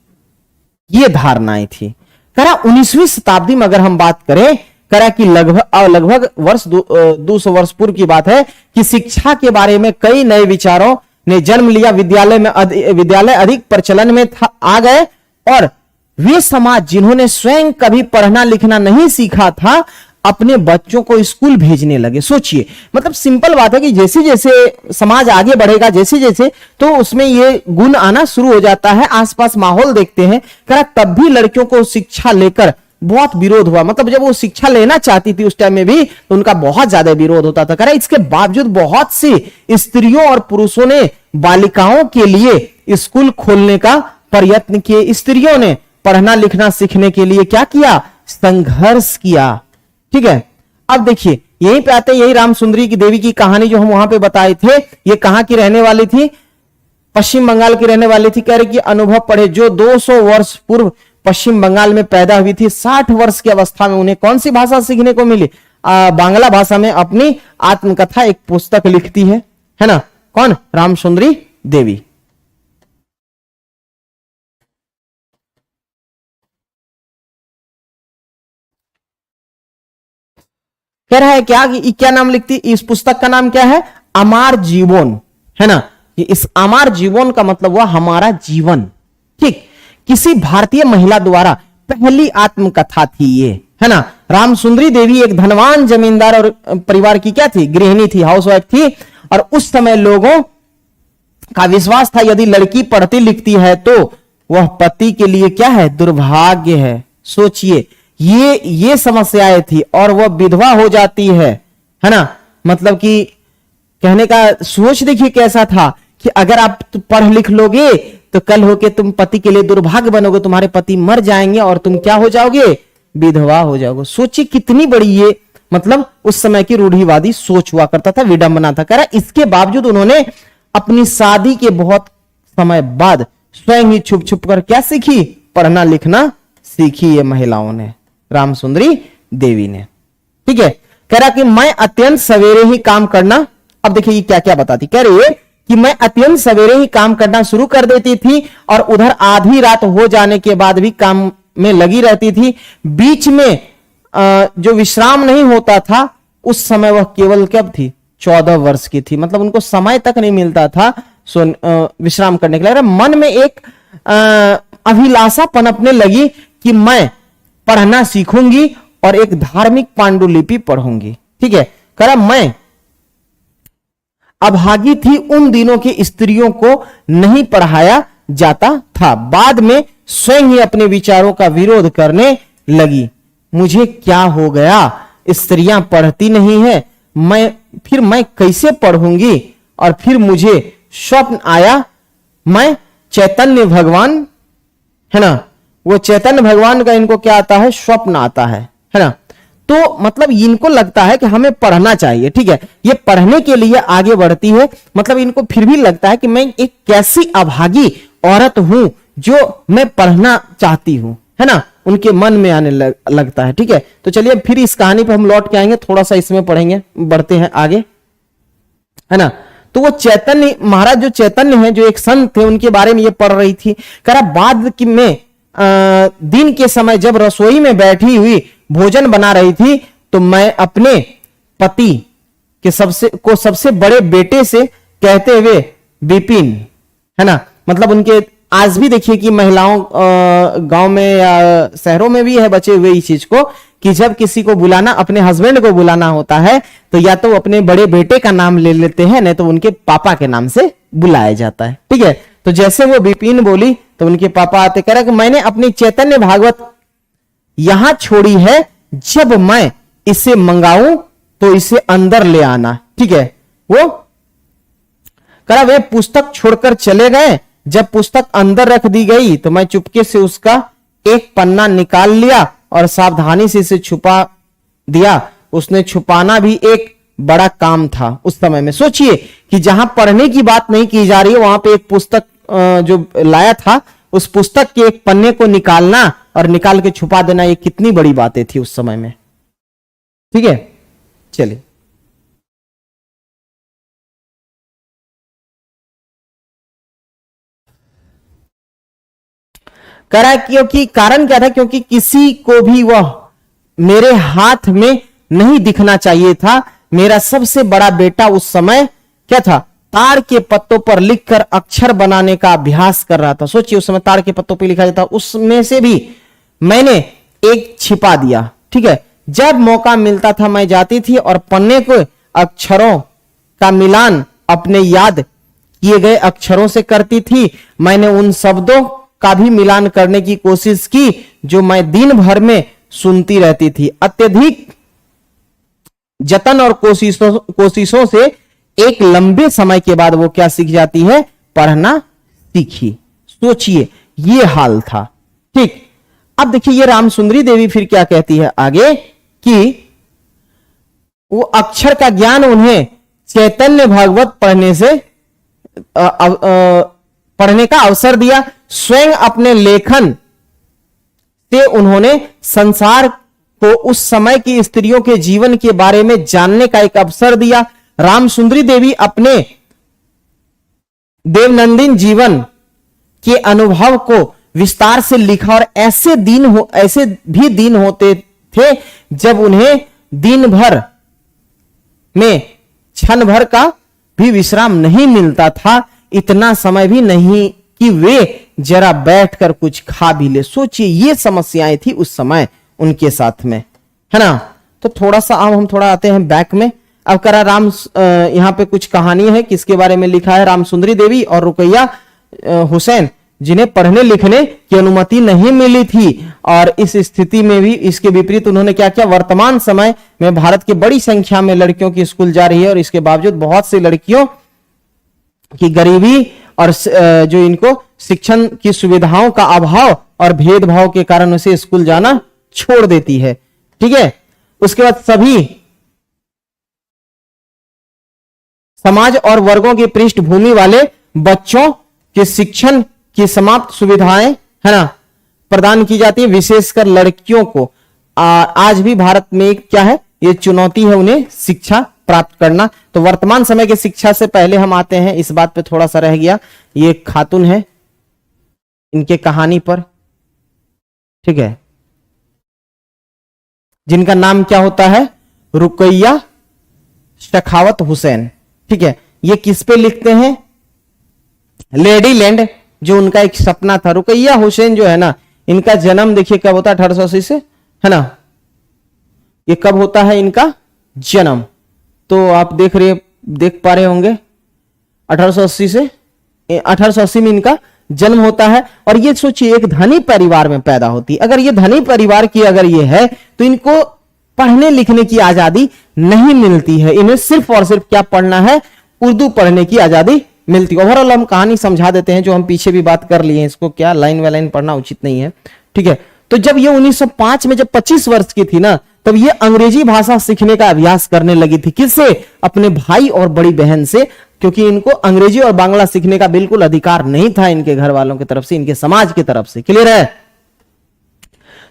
ये धारणाएं थी। कह रहा 19वीं शताब्दी में अगर हम बात करें, कह रहा कि लगभग वर्ष 200 वर्ष पूर्व की बात है कि शिक्षा के बारे में कई नए विचारों ने जन्म लिया। विद्यालय अधिक प्रचलन में आ गए और वे समाज जिन्होंने स्वयं कभी पढ़ना लिखना नहीं सीखा था, अपने बच्चों को स्कूल भेजने लगे। सोचिए, मतलब सिंपल बात है कि जैसे जैसे समाज आगे बढ़ेगा, जैसे जैसे तो उसमें ये गुण आना शुरू हो जाता है। आसपास माहौल देखते हैं, कह तब भी लड़कियों को शिक्षा लेकर बहुत विरोध हुआ। मतलब जब वो शिक्षा लेना चाहती थी उस टाइम में भी तो उनका बहुत ज्यादा विरोध होता था। कह रहा इसके बावजूद बहुत सी स्त्रियों और पुरुषों ने बालिकाओं के लिए स्कूल खोलने का प्रयत्न किए। स्त्रियों ने पढ़ना लिखना सीखने के लिए क्या किया, संघर्ष किया, ठीक है। अब देखिए यहीं पे आते हैं, यही रामसुंदरी की देवी की कहानी जो हम वहां पे बताए थे। ये कहां की रहने वाली थी, पश्चिम बंगाल की रहने वाली थी। कह रहे कि अनुभव पढ़े जो 200 वर्ष पूर्व पश्चिम बंगाल में पैदा हुई थी, 60 वर्ष की अवस्था में उन्हें कौन सी भाषा सीखने को मिली, बांग्ला भाषा में अपनी आत्मकथा एक पुस्तक लिखती है ना। कौन, रामसुंदरी देवी। कह रहा है क्या नाम लिखती, इस पुस्तक का नाम क्या है, अमार जीवन, है ना। इस अमार जीवन का मतलब हुआ हमारा जीवन, ठीक। किसी भारतीय महिला द्वारा पहली आत्मकथा थी ये, है ना। रामसुंदरी देवी एक धनवान जमींदार और परिवार की क्या थी, गृहिणी थी, हाउसवाइफ थी। और उस समय लोगों का विश्वास था यदि लड़की पढ़ती लिखती है तो वह पति के लिए क्या है, दुर्भाग्य है। सोचिए ये समस्याएं थी और वह विधवा हो जाती है ना। मतलब कि कहने का सोच देखिए कैसा था कि अगर आप पढ़ लिख लोगे तो कल होके तुम पति के लिए दुर्भाग्य बनोगे, तुम्हारे पति मर जाएंगे और तुम क्या हो जाओगे, विधवा हो जाओगे। सोचिए कितनी बड़ी ये मतलब उस समय की रूढ़िवादी सोच हुआ करता था, विडंबना था। कह रहा इसके बावजूद उन्होंने अपनी शादी के बहुत समय बाद स्वयं ही छुप छुप कर क्या सीखी, पढ़ना लिखना सीखी ये महिलाओं ने, रामसुंदरी देवी ने, ठीक है। कह रहा कि मैं अत्यंत सवेरे ही काम करना, अब देखिए ये क्या क्या बताती, कह रही है कि मैं अत्यंत सवेरे ही काम करना शुरू कर देती थी और उधर आधी रात हो जाने के बाद भी काम में लगी रहती थी। बीच में जो विश्राम नहीं होता था उस समय वह केवल कब थी, 14 वर्ष की थी। मतलब उनको समय तक नहीं मिलता था विश्राम करने के लिए। मन में एक अभिलाषा पनपने लगी कि मैं पढ़ना सीखूंगी और एक धार्मिक पांडुलिपि पढ़ूंगी, ठीक है। कह रहा मैं अभागी थी, उन दिनों की स्त्रियों को नहीं पढ़ाया जाता था। बाद में स्वयं ही अपने विचारों का विरोध करने लगी। मुझे क्या हो गया, स्त्रियां पढ़ती नहीं है, मैं कैसे पढ़ूंगी। और फिर मुझे स्वप्न आया, मैं चैतन्य भगवान, है ना, वो चैतन्य भगवान का इनको क्या आता है, स्वप्न आता है ना। तो मतलब इनको लगता है कि हमें पढ़ना चाहिए, ठीक है। ये पढ़ने के लिए आगे बढ़ती है। मतलब इनको फिर भी लगता है कि मैं एक कैसी अभागी औरत हूं जो मैं पढ़ना चाहती हूं, है ना, उनके मन में आने लगता है, ठीक है। तो चलिए फिर इस कहानी पर हम लौट के आएंगे, थोड़ा सा इसमें पढ़ेंगे, बढ़ते हैं आगे, है ना। तो वो चैतन्य महाराज जो चैतन्य है, जो एक संत थे, उनके बारे में ये पढ़ रही थी। कह रहा बाद में दिन के समय जब रसोई में बैठी हुई भोजन बना रही थी तो मैं अपने पति के सबसे बड़े बेटे से कहते हुए, विपिन, है ना, मतलब उनके आज भी देखिए कि महिलाओं गांव में या शहरों में भी है बचे हुए इस चीज को कि जब किसी को बुलाना, अपने हस्बैंड को बुलाना होता है तो या तो अपने बड़े बेटे का नाम ले लेते हैं, नहीं तो उनके पापा के नाम से बुलाया जाता है, ठीक है। तो जैसे वो विपिन बोली तो उनके पापा आते, कह रहा कि मैंने अपनी चैतन्य भागवत यहां छोड़ी है, जब मैं इसे मंगाऊं तो इसे अंदर ले आना, ठीक है। वो करा वे पुस्तक छोड़कर चले गए। जब पुस्तक अंदर रख दी गई तो मैं चुपके से उसका एक पन्ना निकाल लिया और सावधानी से इसे छुपा दिया। उसने छुपाना भी एक बड़ा काम था उस समय में। सोचिए कि जहां पढ़ने की बात नहीं की जा रही है वहां पे एक पुस्तक जो लाया था, उस पुस्तक के एक पन्ने को निकालना और निकाल के छुपा देना, ये कितनी बड़ी बातें थी उस समय में। ठीक है, चलिए करा, क्योंकि कारण क्या था, क्योंकि किसी को भी वह मेरे हाथ में नहीं दिखना चाहिए था। मेरा सबसे बड़ा बेटा उस समय क्या था, ताड़ के पत्तों पर लिखकर अक्षर बनाने का अभ्यास कर रहा था। सोचिए उस समय ताड़ के पत्तों पर लिखा जाता, उसमें से भी मैंने एक छिपा दिया। ठीक है, जब मौका मिलता था मैं जाती थी और पन्ने को अक्षरों का मिलान अपने याद किए गए अक्षरों से करती थी। मैंने उन शब्दों का भी मिलान करने की कोशिश की जो मैं दिन भर में सुनती रहती थी। अत्यधिक जतन और कोशिशों से एक लंबे समय के बाद वो क्या सीख जाती है, पढ़ना सीखी। सोचिए ये हाल था। ठीक, अब देखिए ये रामसुंदरी देवी फिर क्या कहती है आगे कि वो अक्षर का ज्ञान उन्हें चैतन्य भागवत पढ़ने का अवसर दिया। स्वयं अपने लेखन से उन्होंने संसार को उस समय की स्त्रियों के जीवन के बारे में जानने का एक अवसर दिया। रामसुंदरी देवी अपने देवनंदिन जीवन के अनुभव को विस्तार से लिखा और ऐसे भी दिन होते थे जब उन्हें दिन भर में क्षण भर का भी विश्राम नहीं मिलता था। इतना समय भी नहीं कि वे जरा बैठकर कुछ खा भी ले। सोचिए ये समस्याएं थी उस समय उनके साथ में, है ना। तो थोड़ा सा अब हम थोड़ा आते हैं बैक में। अब करा यहाँ पे कुछ कहानी है, किसके बारे में लिखा है, रामसुंदरी देवी और रुकैया हुसैन जिन्हें पढ़ने लिखने की अनुमति नहीं मिली थी। और इस स्थिति में भी इसके विपरीत उन्होंने क्या किया, वर्तमान समय में भारत की बड़ी संख्या में लड़कियों की स्कूल जा रही है और इसके बावजूद बहुत सी लड़कियों की गरीबी और जो इनको शिक्षण की सुविधाओं का अभाव और भेदभाव के कारण उसे स्कूल जाना छोड़ देती है। ठीक है, उसके बाद सभी समाज और वर्गों की पृष्ठभूमि वाले बच्चों के शिक्षण की समाप्त सुविधाएं, है ना, प्रदान की जाती है, विशेषकर लड़कियों को। आज भी भारत में क्या है, ये चुनौती है उन्हें शिक्षा प्राप्त करना। तो वर्तमान समय की शिक्षा से पहले हम आते हैं, इस बात पे थोड़ा सा रह गया, ये खातून है, इनके कहानी पर। ठीक है, जिनका नाम क्या होता है, रुकैया शेखावत हुसैन। ठीक है, ये किस पे लिखते हैं, लेडी लैंड, जो उनका एक सपना था। रुकैया हुसैन जो है ना, इनका जन्म देखिए कब होता है, 1880 से, है ना। ये कब होता है इनका जन्म, तो आप देख पा रहे होंगे 1880 में इनका जन्म होता है। और ये सोचिए एक धनी परिवार में पैदा होती है। अगर ये धनी परिवार की अगर ये है तो इनको पढ़ने लिखने की आजादी नहीं मिलती है। इन्हें सिर्फ और सिर्फ क्या पढ़ना है, उर्दू पढ़ने की आजादी मिलती है। ओवरऑल हम कहानी समझा देते हैं, जो हम पीछे भी बात कर लिए हैं, इसको क्या लाइन बाय लाइन पढ़ना उचित नहीं है। ठीक है, तो जब ये 1905 में जब 25 वर्ष की थी ना, तब ये अंग्रेजी भाषा सीखने का अभ्यास करने लगी थी। किससे, अपने भाई और बड़ी बहन से, क्योंकि इनको अंग्रेजी और बांग्ला सीखने का बिल्कुल अधिकार नहीं था इनके घर वालों की तरफ से, इनके समाज की तरफ से। क्लियर है।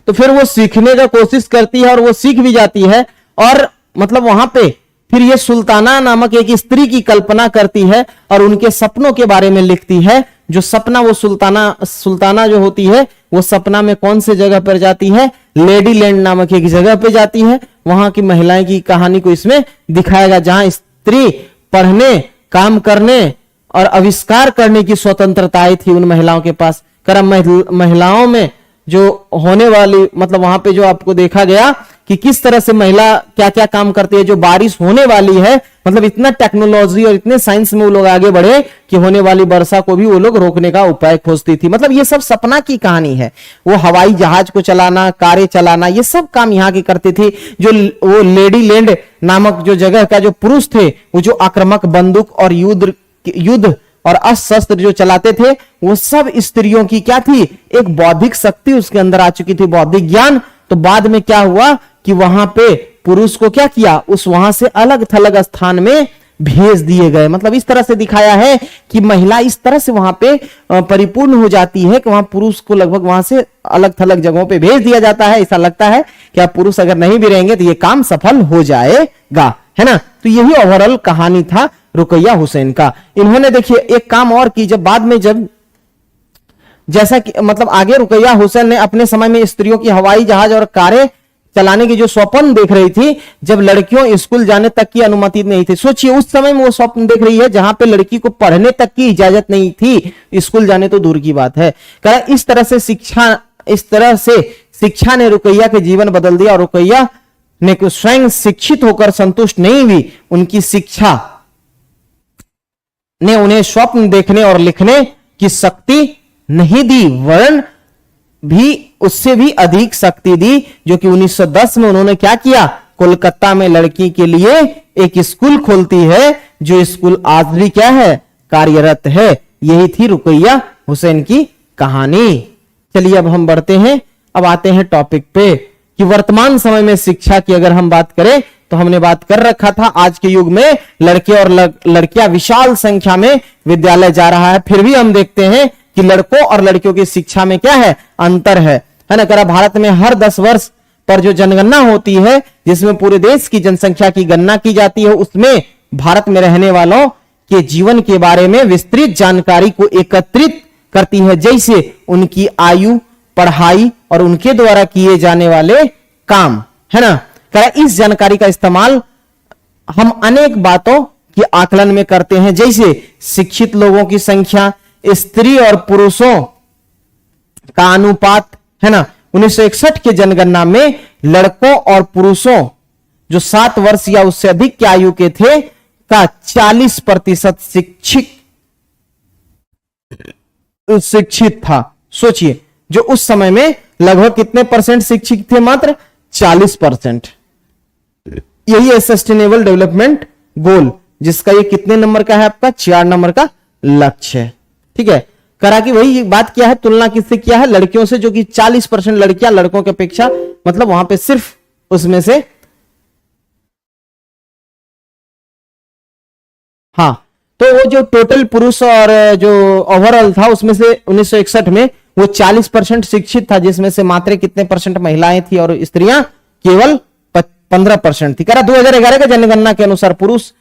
तो फिर वो सीखने का कोशिश करती है और वो सीख भी जाती है। और मतलब वहां पे फिर ये सुल्ताना नामक एक स्त्री की कल्पना करती है और उनके सपनों के बारे में लिखती है। जो सपना वो सुल्ताना जो होती है, वो सपना में कौन से जगह पर जाती है, लेडी लैंड नामक एक जगह पे जाती है। वहां की महिलाएं की कहानी को इसमें दिखाया गया, जहां स्त्री पढ़ने, काम करने और आविष्कार करने की स्वतंत्रताएं थी उन महिलाओं के पास। महिलाओं में जो होने वाली, मतलब वहां पे जो आपको देखा गया कि किस तरह से महिला क्या क्या काम करती है। जो बारिश होने वाली है, मतलब इतना टेक्नोलॉजी और इतने साइंस में वो लोग आगे बढ़े कि होने वाली वर्षा को भी वो लोग रोकने का उपाय खोजती थी। मतलब ये सब सपना की कहानी है। वो हवाई जहाज को चलाना, कारें चलाना, ये सब काम यहाँ की करती थी। जो वो लेडी लैंड नामक जो जगह का जो पुरुष थे, वो जो आक्रामक बंदूक और युद्ध युद्ध और अस्त्र शस्त्र जो चलाते थे वो सब स्त्रियों की क्या थी, एक बौद्धिक शक्ति उसके अंदर आ चुकी थी, बौद्धिक ज्ञान। तो बाद में क्या हुआ कि वहां पे पुरुष को क्या किया, उस वहां से अलग थलग स्थान में भेज दिए गए। मतलब इस तरह से दिखाया है कि महिला इस तरह से वहां पे परिपूर्ण हो जाती है कि वहां पुरुष को लगभग वहां से अलग थलग जगहों पे भेज दिया जाता है। ऐसा लगता है कि आप पुरुष अगर नहीं भी रहेंगे तो ये काम सफल हो जाएगा, है ना। तो यही ओवरऑल कहानी था रुकैया हुसैन का। इन्होंने देखिए एक काम और की, जब बाद में जब जैसा कि मतलब आगे रुकैया हुसैन ने अपने समय में स्त्रियों की हवाई जहाज और कारें चलाने की जो स्वप्न देख रही थी, जब लड़कियों स्कूल जाने तक की अनुमति नहीं थी। सोचिए उस समय में वो स्वप्न देख रही है जहां पे लड़की को पढ़ने तक की इजाजत नहीं थी, स्कूल जाने तो दूर की बात है। इस तरह से शिक्षा ने रुकैया के जीवन बदल दिया और रुकैया ने स्वयं शिक्षित होकर संतुष्ट नहीं हुई, उनकी शिक्षा ने उन्हें स्वप्न देखने और लिखने की शक्ति नहीं दी, वरन भी उससे भी अधिक शक्ति दी, जो कि 1910 में उन्होंने क्या किया, कोलकाता में लड़की के लिए एक स्कूल खोलती है, जो स्कूल आज भी क्या है, कार्यरत है। यही थी रुकैया हुसैन की कहानी। चलिए अब हम बढ़ते हैं, अब आते हैं टॉपिक पे कि वर्तमान समय में शिक्षा की अगर हम बात करें तो हमने बात कर रखा था आज के युग में लड़के और लड़कियां विशाल संख्या में विद्यालय जा रहा है, फिर भी हम देखते हैं कि लड़कों और लड़कियों की शिक्षा में क्या है, अंतर है ना। करा भारत में हर 10 वर्ष पर जो जनगणना होती है, जिसमें पूरे देश की जनसंख्या की गणना की जाती है, उसमें भारत में रहने वालों के जीवन के बारे में विस्तृत जानकारी को एकत्रित करती है, जैसे उनकी आयु, पढ़ाई और उनके द्वारा किए जाने वाले काम, है ना। इस जानकारी का इस्तेमाल हम अनेक बातों के आकलन में करते हैं, जैसे शिक्षित लोगों की संख्या, स्त्री और पुरुषों का अनुपात, है ना। 1961 के जनगणना में लड़कों और पुरुषों जो 7 वर्ष या उससे अधिक की आयु के थे का 40% शिक्षित था। सोचिए जो उस समय में लगभग कितने परसेंट शिक्षित थे, मात्र 40%। यही है सस्टेनेबल डेवलपमेंट गोल, जिसका ये कितने नंबर का है, आपका 4 नंबर का लक्ष्य है। ठीक है, करा कि वही बात क्या है, तुलना किससे किया है, लड़कियों से, जो कि 40% लड़कियां लड़कों की अपेक्षा, मतलब वहां पे सिर्फ उसमें से, हाँ, तो वो जो टोटल पुरुष और जो ओवरऑल था उसमें से 1961 में वो 40% शिक्षित था, जिसमें से मात्र कितने परसेंट महिलाएं थी और स्त्रियां केवल 15% थी। करा 2011 का जनगणना के अनुसार पुरुष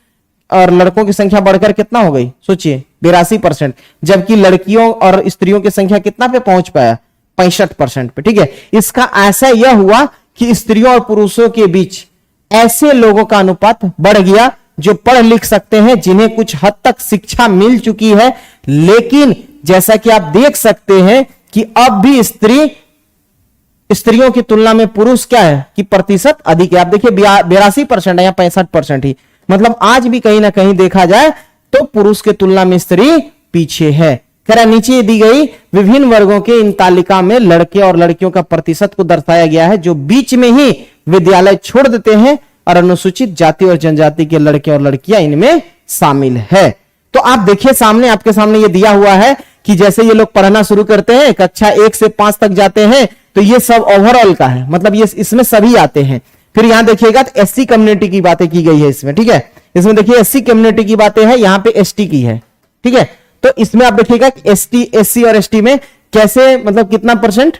और लड़कों की संख्या बढ़कर कितना हो गई, सोचिए 82%, जबकि लड़कियों और स्त्रियों की संख्या कितना पे पहुंच पाया, 65% पे। ठीक है, इसका ऐसा यह हुआ कि स्त्रियों और पुरुषों के बीच ऐसे लोगों का अनुपात बढ़ गया जो पढ़ लिख सकते हैं, जिन्हें कुछ हद तक शिक्षा मिल चुकी है, लेकिन जैसा कि आप देख सकते हैं कि अब भी स्त्रियों की तुलना में पुरुष क्या है कि प्रतिशत अधिक है। आप देखिए 82% है या 65% ही, मतलब आज भी कहीं ना कहीं देखा जाए तो पुरुष के तुलना में स्त्री पीछे है। खैर नीचे दी गई विभिन्न वर्गों के इन तालिका में लड़के और लड़कियों का प्रतिशत को दर्शाया गया है, जो बीच में ही विद्यालय छोड़ देते हैं, और अनुसूचित जाति और जनजाति के लड़के और लड़कियां इनमें शामिल है। तो आप देखिए सामने, आपके सामने ये दिया हुआ है कि जैसे ये लोग पढ़ना शुरू करते हैं, कक्षा 1 से 5 तक जाते हैं, तो ये सब ओवरऑल का है, मतलब ये इसमें सभी आते हैं। फिर यहां देखिएगा तो एससी कम्युनिटी की बातें की गई है इसमें। ठीक है, इसमें देखिए एससी कम्युनिटी की बातें हैं, यहां पे एसटी की है। ठीक है, तो इसमें आप देखिएगा एसटी, एससी और एसटी में कैसे, मतलब कितना परसेंट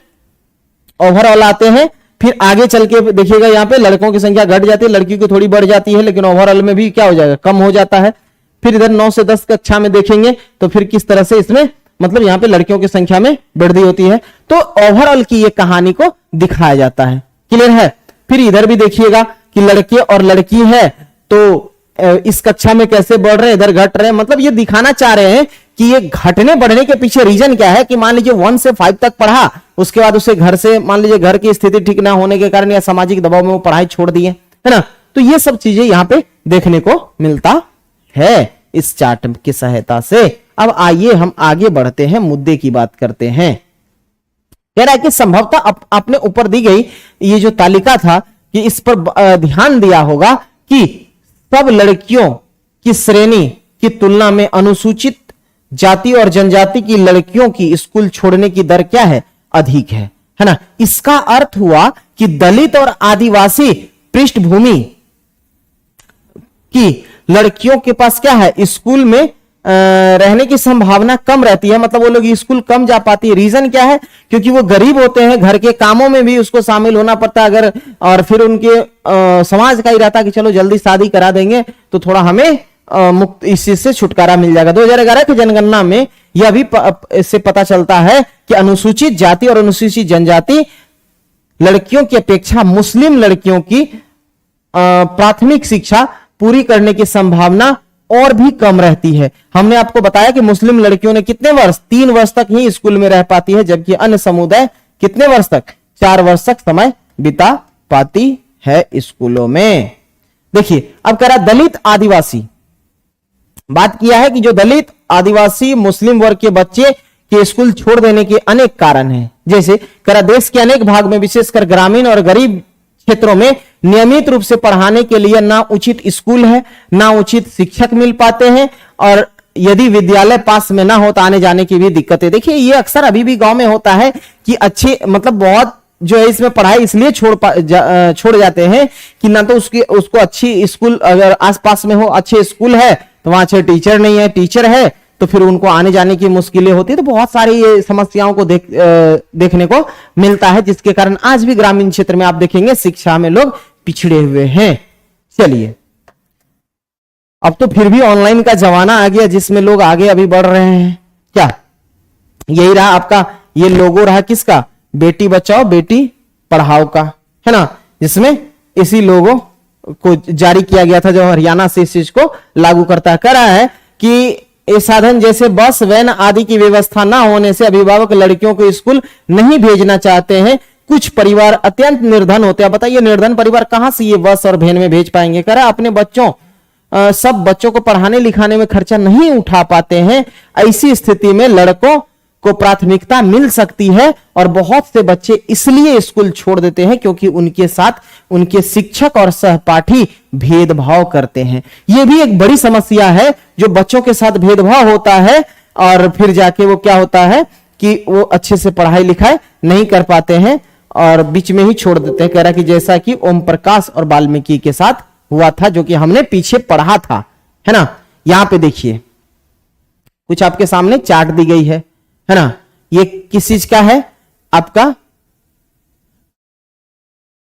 ओवरऑल आते हैं। फिर आगे चल के देखिएगा यहां पे लड़कों की संख्या घट जाती है, लड़की की थोड़ी बढ़ जाती है, लेकिन ओवरऑल में भी क्या हो जाएगा, कम हो जाता है। फिर इधर 9 से 10 कक्षा में देखेंगे तो फिर किस तरह से इसमें, मतलब यहां पे लड़कियों की संख्या में वृद्धि होती है। तो ओवरऑल की ये कहानी को दिखाया जाता है। क्लियर है। फिर इधर भी देखिएगा कि लड़के और लड़की है, तो इस कक्षा में कैसे बढ़ रहे हैं, इधर घट रहे हैं। मतलब ये दिखाना चाह रहे हैं कि ये घटने बढ़ने के पीछे रीजन क्या है, कि मान लीजिए 1 से 5 तक पढ़ा, उसके बाद उसे घर से, मान लीजिए घर की स्थिति ठीक ना होने के कारण या सामाजिक दबाव में वो पढ़ाई छोड़ दिए, है ना। तो ये सब चीजें यहां पे देखने को मिलता है इस चार्ट की सहायता से। अब आइए हम आगे बढ़ते हैं, मुद्दे की बात करते हैं। कह रहा है कि संभवतः अपने ऊपर दी गई ये जो तालिका था, कि इस पर ध्यान दिया होगा कि सब लड़कियों की श्रेणी की तुलना में अनुसूचित जाति और जनजाति की लड़कियों की स्कूल छोड़ने की दर क्या है, अधिक है ना। इसका अर्थ हुआ कि दलित और आदिवासी पृष्ठभूमि की लड़कियों के पास क्या है, स्कूल में रहने की संभावना कम रहती है, मतलब वो लोग स्कूल कम जा पाती है। रीजन क्या है, क्योंकि वो गरीब होते हैं, घर के कामों में भी उसको शामिल होना पड़ता है अगर, और फिर उनके समाज का ही रहता कि चलो जल्दी शादी करा देंगे तो थोड़ा हमें मुक्त इस चीज से छुटकारा मिल जाएगा। 2011 की जनगणना में यह भी इससे पता चलता है कि अनुसूचित जाति और अनुसूचित जनजाति लड़कियों की अपेक्षा मुस्लिम लड़कियों की प्राथमिक शिक्षा पूरी करने की संभावना और भी कम रहती है। हमने आपको बताया कि मुस्लिम लड़कियों ने कितने वर्ष, 3 वर्ष तक ही स्कूल में रह पाती है, जबकि अन्य समुदाय कितने वर्ष तक, 4 वर्ष तक समय बिता पाती है स्कूलों में। देखिए अब कह रहा दलित आदिवासी, बात किया है कि जो दलित आदिवासी मुस्लिम वर्ग के बच्चे के स्कूल छोड़ देने के अनेक कारण हैं। जैसे कह रहा देश के अनेक भाग में विशेषकर ग्रामीण और गरीब क्षेत्रों में नियमित रूप से पढ़ाने के लिए ना उचित स्कूल है, ना उचित शिक्षक मिल पाते हैं, और यदि विद्यालय पास में ना हो तो आने जाने की भी दिक्कतें। देखिए ये अक्सर अभी भी गांव में होता है कि अच्छे मतलब बहुत जो है इसमें पढ़ाई इसलिए छोड़ जाते हैं कि ना तो उसको अच्छी स्कूल अगर आसपास में हो, अच्छे स्कूल है तो वहां अच्छे टीचर नहीं है, टीचर है तो फिर उनको आने जाने की मुश्किलें होती है। तो बहुत सारी ये समस्याओं को देखने को मिलता है, जिसके कारण आज भी ग्रामीण क्षेत्र में आप देखेंगे शिक्षा में लोग पिछड़े हुए हैं। चलिए अब तो फिर भी ऑनलाइन का जमाना आ गया जिसमें लोग आगे अभी बढ़ रहे हैं। क्या यही रहा आपका, ये लोगो रहा किसका, बेटी बचाओ बेटी पढ़ाओ का, है ना, जिसमें इसी लोगों को जारी किया गया था जो हरियाणा से इस चीज को लागू करता है। कह रहा है कि ये साधन जैसे बस वैन आदि की व्यवस्था ना होने से अभिभावक लड़कियों को स्कूल नहीं भेजना चाहते हैं। कुछ परिवार अत्यंत निर्धन होते हैं। बताइए निर्धन परिवार कहां से ये बस और वैन में भेज पाएंगे। कह रहा है अपने बच्चों सब बच्चों को पढ़ाने लिखाने में खर्चा नहीं उठा पाते हैं। ऐसी स्थिति में लड़कों को प्राथमिकता मिल सकती है और बहुत से बच्चे इसलिए स्कूल छोड़ देते हैं क्योंकि उनके साथ उनके शिक्षक और सहपाठी भेदभाव करते हैं। यह भी एक बड़ी समस्या है, जो बच्चों के साथ भेदभाव होता है और फिर जाके वो क्या होता है कि वो अच्छे से पढ़ाई लिखाई नहीं कर पाते हैं और बीच में ही छोड़ देते हैं। कह रहा कि जैसा कि ओम प्रकाश और वाल्मीकि के साथ हुआ था, जो कि हमने पीछे पढ़ा था, है ना। यहां पे देखिए कुछ आपके सामने चार्ट दी गई है ना। ये किस चीज का है, आपका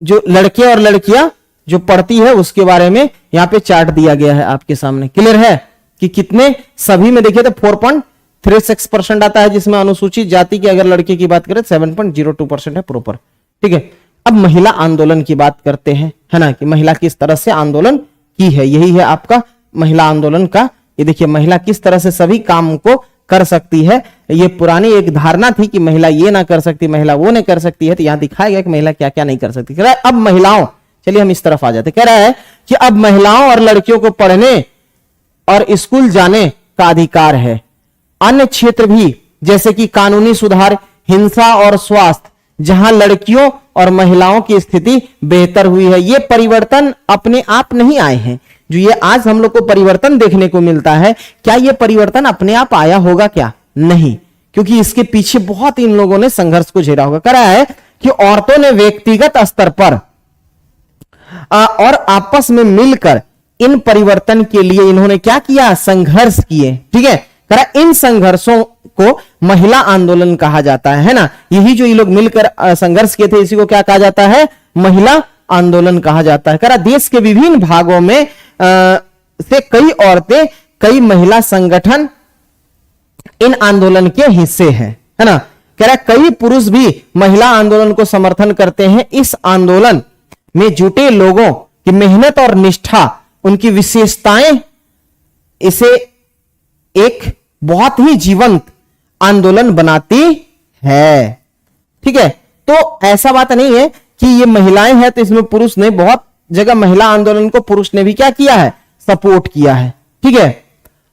जो लड़के और लड़कियां जो पढ़ती है उसके बारे में यहां पे चार्ट दिया गया है आपके सामने। क्लियर है कि कितने सभी में देखिए तो 4.36% आता है, जिसमें अनुसूचित जाति की अगर लड़के की बात करें 7.02% है प्रॉपर। ठीक है, अब महिला आंदोलन की बात करते हैं, है ना, कि महिला किस तरह से आंदोलन की है। यही है आपका महिला आंदोलन का। ये देखिए महिला किस तरह से सभी काम को कर सकती है। ये पुरानी एक धारणा थी कि महिला ये ना कर सकती, महिला वो नहीं कर सकती है, तो यहां दिखाया गया कि महिला क्या क्या नहीं कर सकती। कह रहा है अब महिलाओं, चलिए हम इस तरफ आ जाते, कह रहा है कि अब महिलाओं और लड़कियों को पढ़ने और स्कूल जाने का अधिकार है। अन्य क्षेत्र भी जैसे कि कानूनी सुधार, हिंसा और स्वास्थ्य, जहां लड़कियों और महिलाओं की स्थिति बेहतर हुई है। ये परिवर्तन अपने आप नहीं आए हैं। जो ये आज हम लोग को परिवर्तन देखने को मिलता है, क्या ये परिवर्तन अपने आप आया होगा? क्या नहीं, क्योंकि इसके पीछे बहुत इन लोगों ने संघर्ष को झेला होगा। कह रहा है कि औरतों ने व्यक्तिगत स्तर पर और आपस में मिलकर इन परिवर्तन के लिए इन्होंने क्या किया, संघर्ष किए। ठीक है, कह रहा इन संघर्षों को महिला आंदोलन कहा जाता है ना। यही जो ये लोग मिलकर संघर्ष किए थे, इसी को क्या कहा जाता है, महिला आंदोलन कहा जाता है। कह रहा देश के विभिन्न भागों में से कई औरतें, कई महिला संगठन इन आंदोलन के हिस्से हैं, है ना। कह रहा कई पुरुष भी महिला आंदोलन को समर्थन करते हैं। इस आंदोलन में जुटे लोगों की मेहनत और निष्ठा, उनकी विशेषताएं इसे एक बहुत ही जीवंत आंदोलन बनाती है। ठीक है, तो ऐसा बात नहीं है कि ये महिलाएं हैं तो इसमें पुरुष ने, बहुत जगह महिला आंदोलन को पुरुष ने भी क्या किया है, सपोर्ट किया है। ठीक है,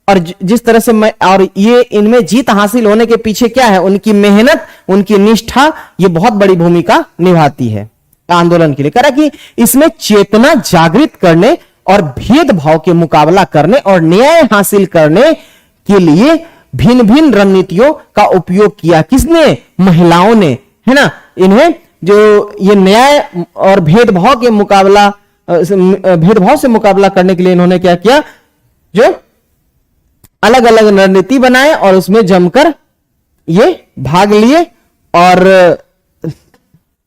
और जिस तरह से और ये इनमें जीत हासिल होने के पीछे क्या है, उनकी मेहनत, उनकी निष्ठा, ये बहुत बड़ी भूमिका निभाती है आंदोलन के लिए। कह रहा कि इसमें चेतना जागृत करने और भेदभाव के मुकाबला करने और न्याय हासिल करने के लिए भिन्न भिन्न रणनीतियों का उपयोग किया। किसने? महिलाओं ने, है ना। इन्हें जो ये न्याय और भेदभाव के मुकाबला भेदभाव से मुकाबला करने के लिए इन्होंने क्या किया? जो अलग अलग रणनीति बनाए और उसमें जमकर ये भाग लिए और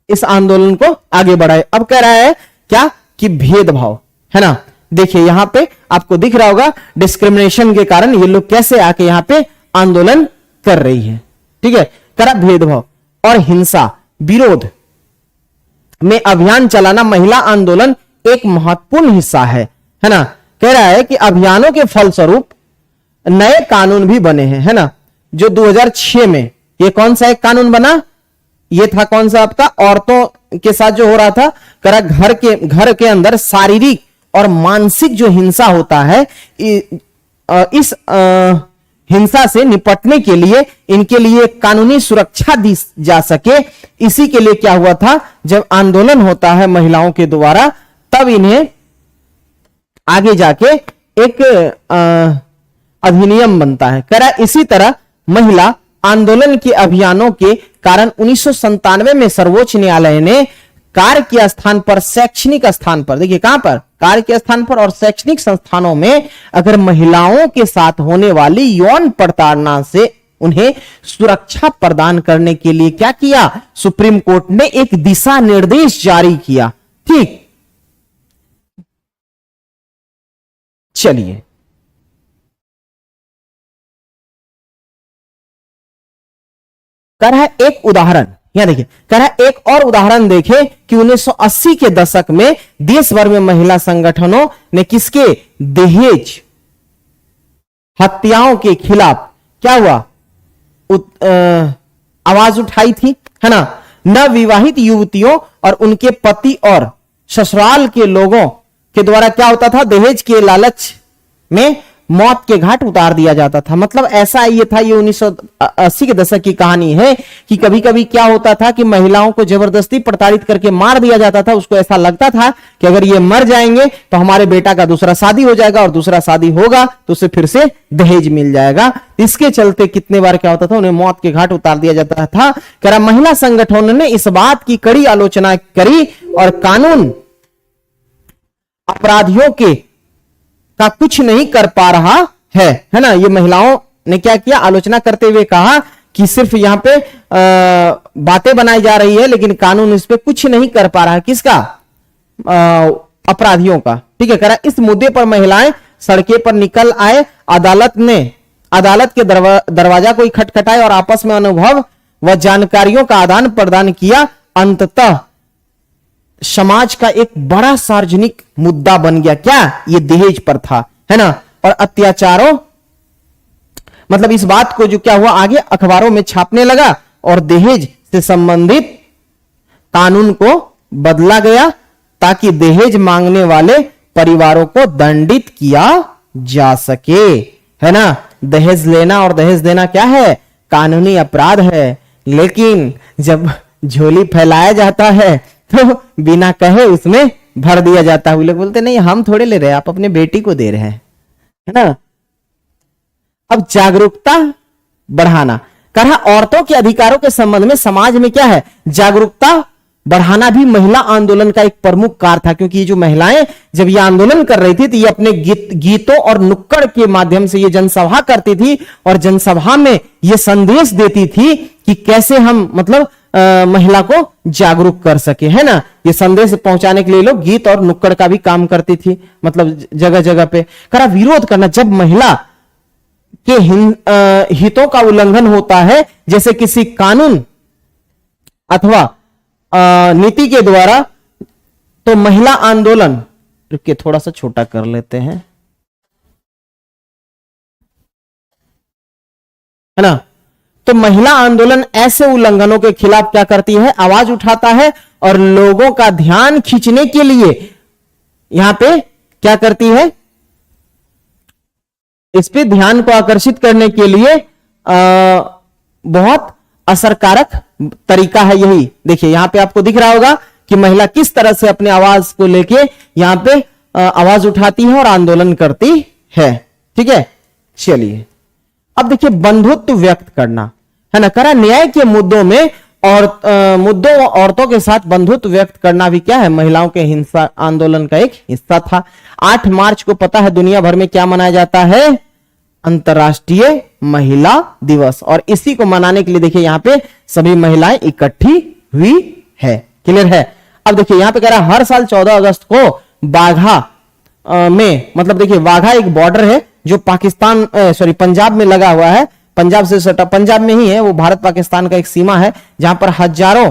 इस आंदोलन को आगे बढ़ाए। अब कह रहा है क्या कि भेदभाव, है ना। देखिए यहां पे आपको दिख रहा होगा डिस्क्रिमिनेशन के कारण ये लोग कैसे आके यहां पे आंदोलन कर रही है। ठीक है, करा भेदभाव और हिंसा विरोध में अभियान चलाना महिला आंदोलन एक महत्वपूर्ण हिस्सा है ना। कह रहा है कि अभियानों के फलस्वरूप नए कानून भी बने हैं, है ना। जो 2006 में ये कौन सा एक कानून बना? ये था कौन सा आपका? औरतों के साथ जो हो रहा था, करा घर के अंदर शारीरिक और मानसिक जो हिंसा होता है, इस हिंसा से निपटने के लिए इनके लिए कानूनी सुरक्षा दी जा सके, इसी के लिए क्या हुआ था? जब आंदोलन होता है महिलाओं के द्वारा, तब इन्हें आगे जाके एक अधिनियम बनता है। करा इसी तरह महिला आंदोलन के अभियानों के कारण 1997 में सर्वोच्च न्यायालय ने कार्य के स्थान पर, शैक्षणिक स्थान पर, देखिए कहां पर? कार्य के स्थान पर और शैक्षणिक संस्थानों में अगर महिलाओं के साथ होने वाली यौन प्रताड़ना से उन्हें सुरक्षा प्रदान करने के लिए क्या किया? सुप्रीम कोर्ट ने एक दिशा निर्देश जारी किया। ठीक, चलिए कर है एक उदाहरण, यहां देखिए कर है एक और उदाहरण देखें कि 1980 के दशक में देश भर में महिला संगठनों ने किसके? दहेज हत्याओं के खिलाफ क्या हुआ? आवाज उठाई थी, है ना। नवविवाहित युवतियों और उनके पति और ससुराल के लोगों के द्वारा क्या होता था? दहेज के लालच में मौत के घाट उतार दिया जाता था। मतलब ऐसा ये था, ये 1980 के दशक की कहानी है कि कभी कभी क्या होता था कि महिलाओं को जबरदस्ती प्रताड़ित करके मार दिया जाता था। उसको ऐसा लगता था कि अगर ये मर जाएंगे तो हमारे बेटा का दूसरा शादी हो जाएगा और दूसरा शादी होगा तो उसे फिर से दहेज मिल जाएगा। इसके चलते कितने बार क्या होता था? उन्हें मौत के घाट उतार दिया जाता था। कह महिला संगठनों ने इस बात की कड़ी आलोचना करी और कानून अपराधियों के का कुछ नहीं कर पा रहा है ना। ये महिलाओं ने क्या किया? आलोचना करते हुए कहा कि सिर्फ यहां पे बातें बनाई जा रही है लेकिन कानून इस पे कुछ नहीं कर पा रहा है। किसका? अपराधियों का। ठीक है, करा इस मुद्दे पर महिलाएं सड़के पर निकल आए। अदालत के दरवाजा कोई खटखटाए और आपस में अनुभव व जानकारियों का आदान प्रदान किया। अंततः समाज का एक बड़ा सार्वजनिक मुद्दा बन गया। क्या? ये दहेज प्रथा, है ना। और अत्याचारों, मतलब इस बात को जो क्या हुआ आगे अखबारों में छापने लगा और दहेज से संबंधित कानून को बदला गया ताकि दहेज मांगने वाले परिवारों को दंडित किया जा सके, है ना। दहेज लेना और दहेज देना क्या है? कानूनी अपराध है। लेकिन जब झोली फैलाया जाता है तो बिना कहे उसमें भर दिया जाता है। लोग बोलते नहीं हम थोड़े ले रहे हैं, आप अपने बेटी को दे रहे हैं, है ना। अब जागरूकता बढ़ाना, कहा औरतों के अधिकारों के संबंध में समाज में क्या है? जागरूकता बढ़ाना भी महिला आंदोलन का एक प्रमुख कार्य था। क्योंकि ये जो महिलाएं जब ये आंदोलन कर रही थी तो ये अपने गीतों और नुक्कड़ के माध्यम से ये जनसभा करती थी और जनसभा में ये संदेश देती थी कि कैसे हम मतलब महिला को जागरूक कर सके, है ना। ये संदेश पहुंचाने के लिए लोग गीत और नुक्कड़ का भी काम करती थी, मतलब जगह जगह पे। करा विरोध करना, जब महिला के हितों का उल्लंघन होता है जैसे किसी कानून अथवा नीति के द्वारा, तो महिला आंदोलन, रुकिए थोड़ा सा छोटा कर लेते हैं, है ना। तो महिला आंदोलन ऐसे उल्लंघनों के खिलाफ क्या करती है? आवाज उठाता है और लोगों का ध्यान खींचने के लिए यहां पे क्या करती है? इस पे ध्यान को आकर्षित करने के लिए बहुत असरकारक तरीका है यही। देखिए यहां पे आपको दिख रहा होगा कि महिला किस तरह से अपने आवाज को लेके यहां पे आवाज उठाती है और आंदोलन करती है। ठीक है, चलिए अब देखिए बंधुत्व व्यक्त करना है ना, करा न्याय के मुद्दों में और मुद्दों औरतों के साथ बंधुत्व व्यक्त करना भी क्या है, महिलाओं के हिंसा आंदोलन का एक हिस्सा था। 8 मार्च को पता है दुनिया भर में क्या मनाया जाता है, अंतर्राष्ट्रीय महिला दिवस, और इसी को मनाने के लिए देखिए यहां पे सभी महिलाएं इकट्ठी हुई है। क्लियर है। अब देखिए यहां पे कह रहा है हर साल 14 अगस्त को बाघा में, मतलब देखिए वाघा एक बॉर्डर है जो पाकिस्तान पंजाब में लगा हुआ है, पंजाब से सटा, पंजाब में ही है वो, भारत पाकिस्तान का एक सीमा है जहां पर हजारों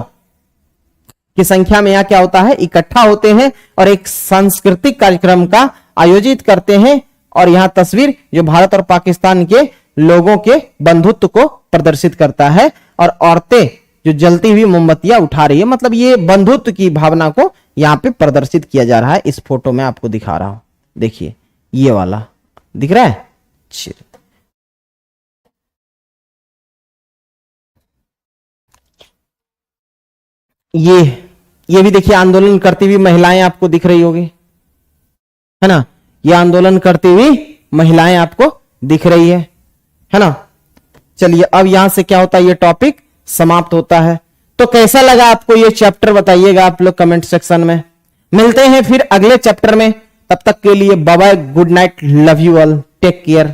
की संख्या में यहाँ क्या होता है, इकट्ठा होते हैं और एक सांस्कृतिक कार्यक्रम का आयोजित करते हैं। और यहां तस्वीर जो भारत और पाकिस्तान के लोगों के बंधुत्व को प्रदर्शित करता है और औरतें जो जलती हुई मोमबत्तियां उठा रही है, मतलब ये बंधुत्व की भावना को यहां पे प्रदर्शित किया जा रहा है। इस फोटो में आपको दिखा रहा हूं, देखिए ये वाला दिख रहा है। ये भी देखिए आंदोलन करती हुई महिलाएं आपको दिख रही होगी, है ना, ये आंदोलन करती हुई महिलाएं आपको दिख रही है ना। चलिए अब यहां से क्या होता है, ये टॉपिक समाप्त होता है। तो कैसा लगा आपको ये चैप्टर बताइएगा आप लोग कमेंट सेक्शन में। मिलते हैं फिर अगले चैप्टर में, तब तक के लिए bye bye, good night, love you all, take care.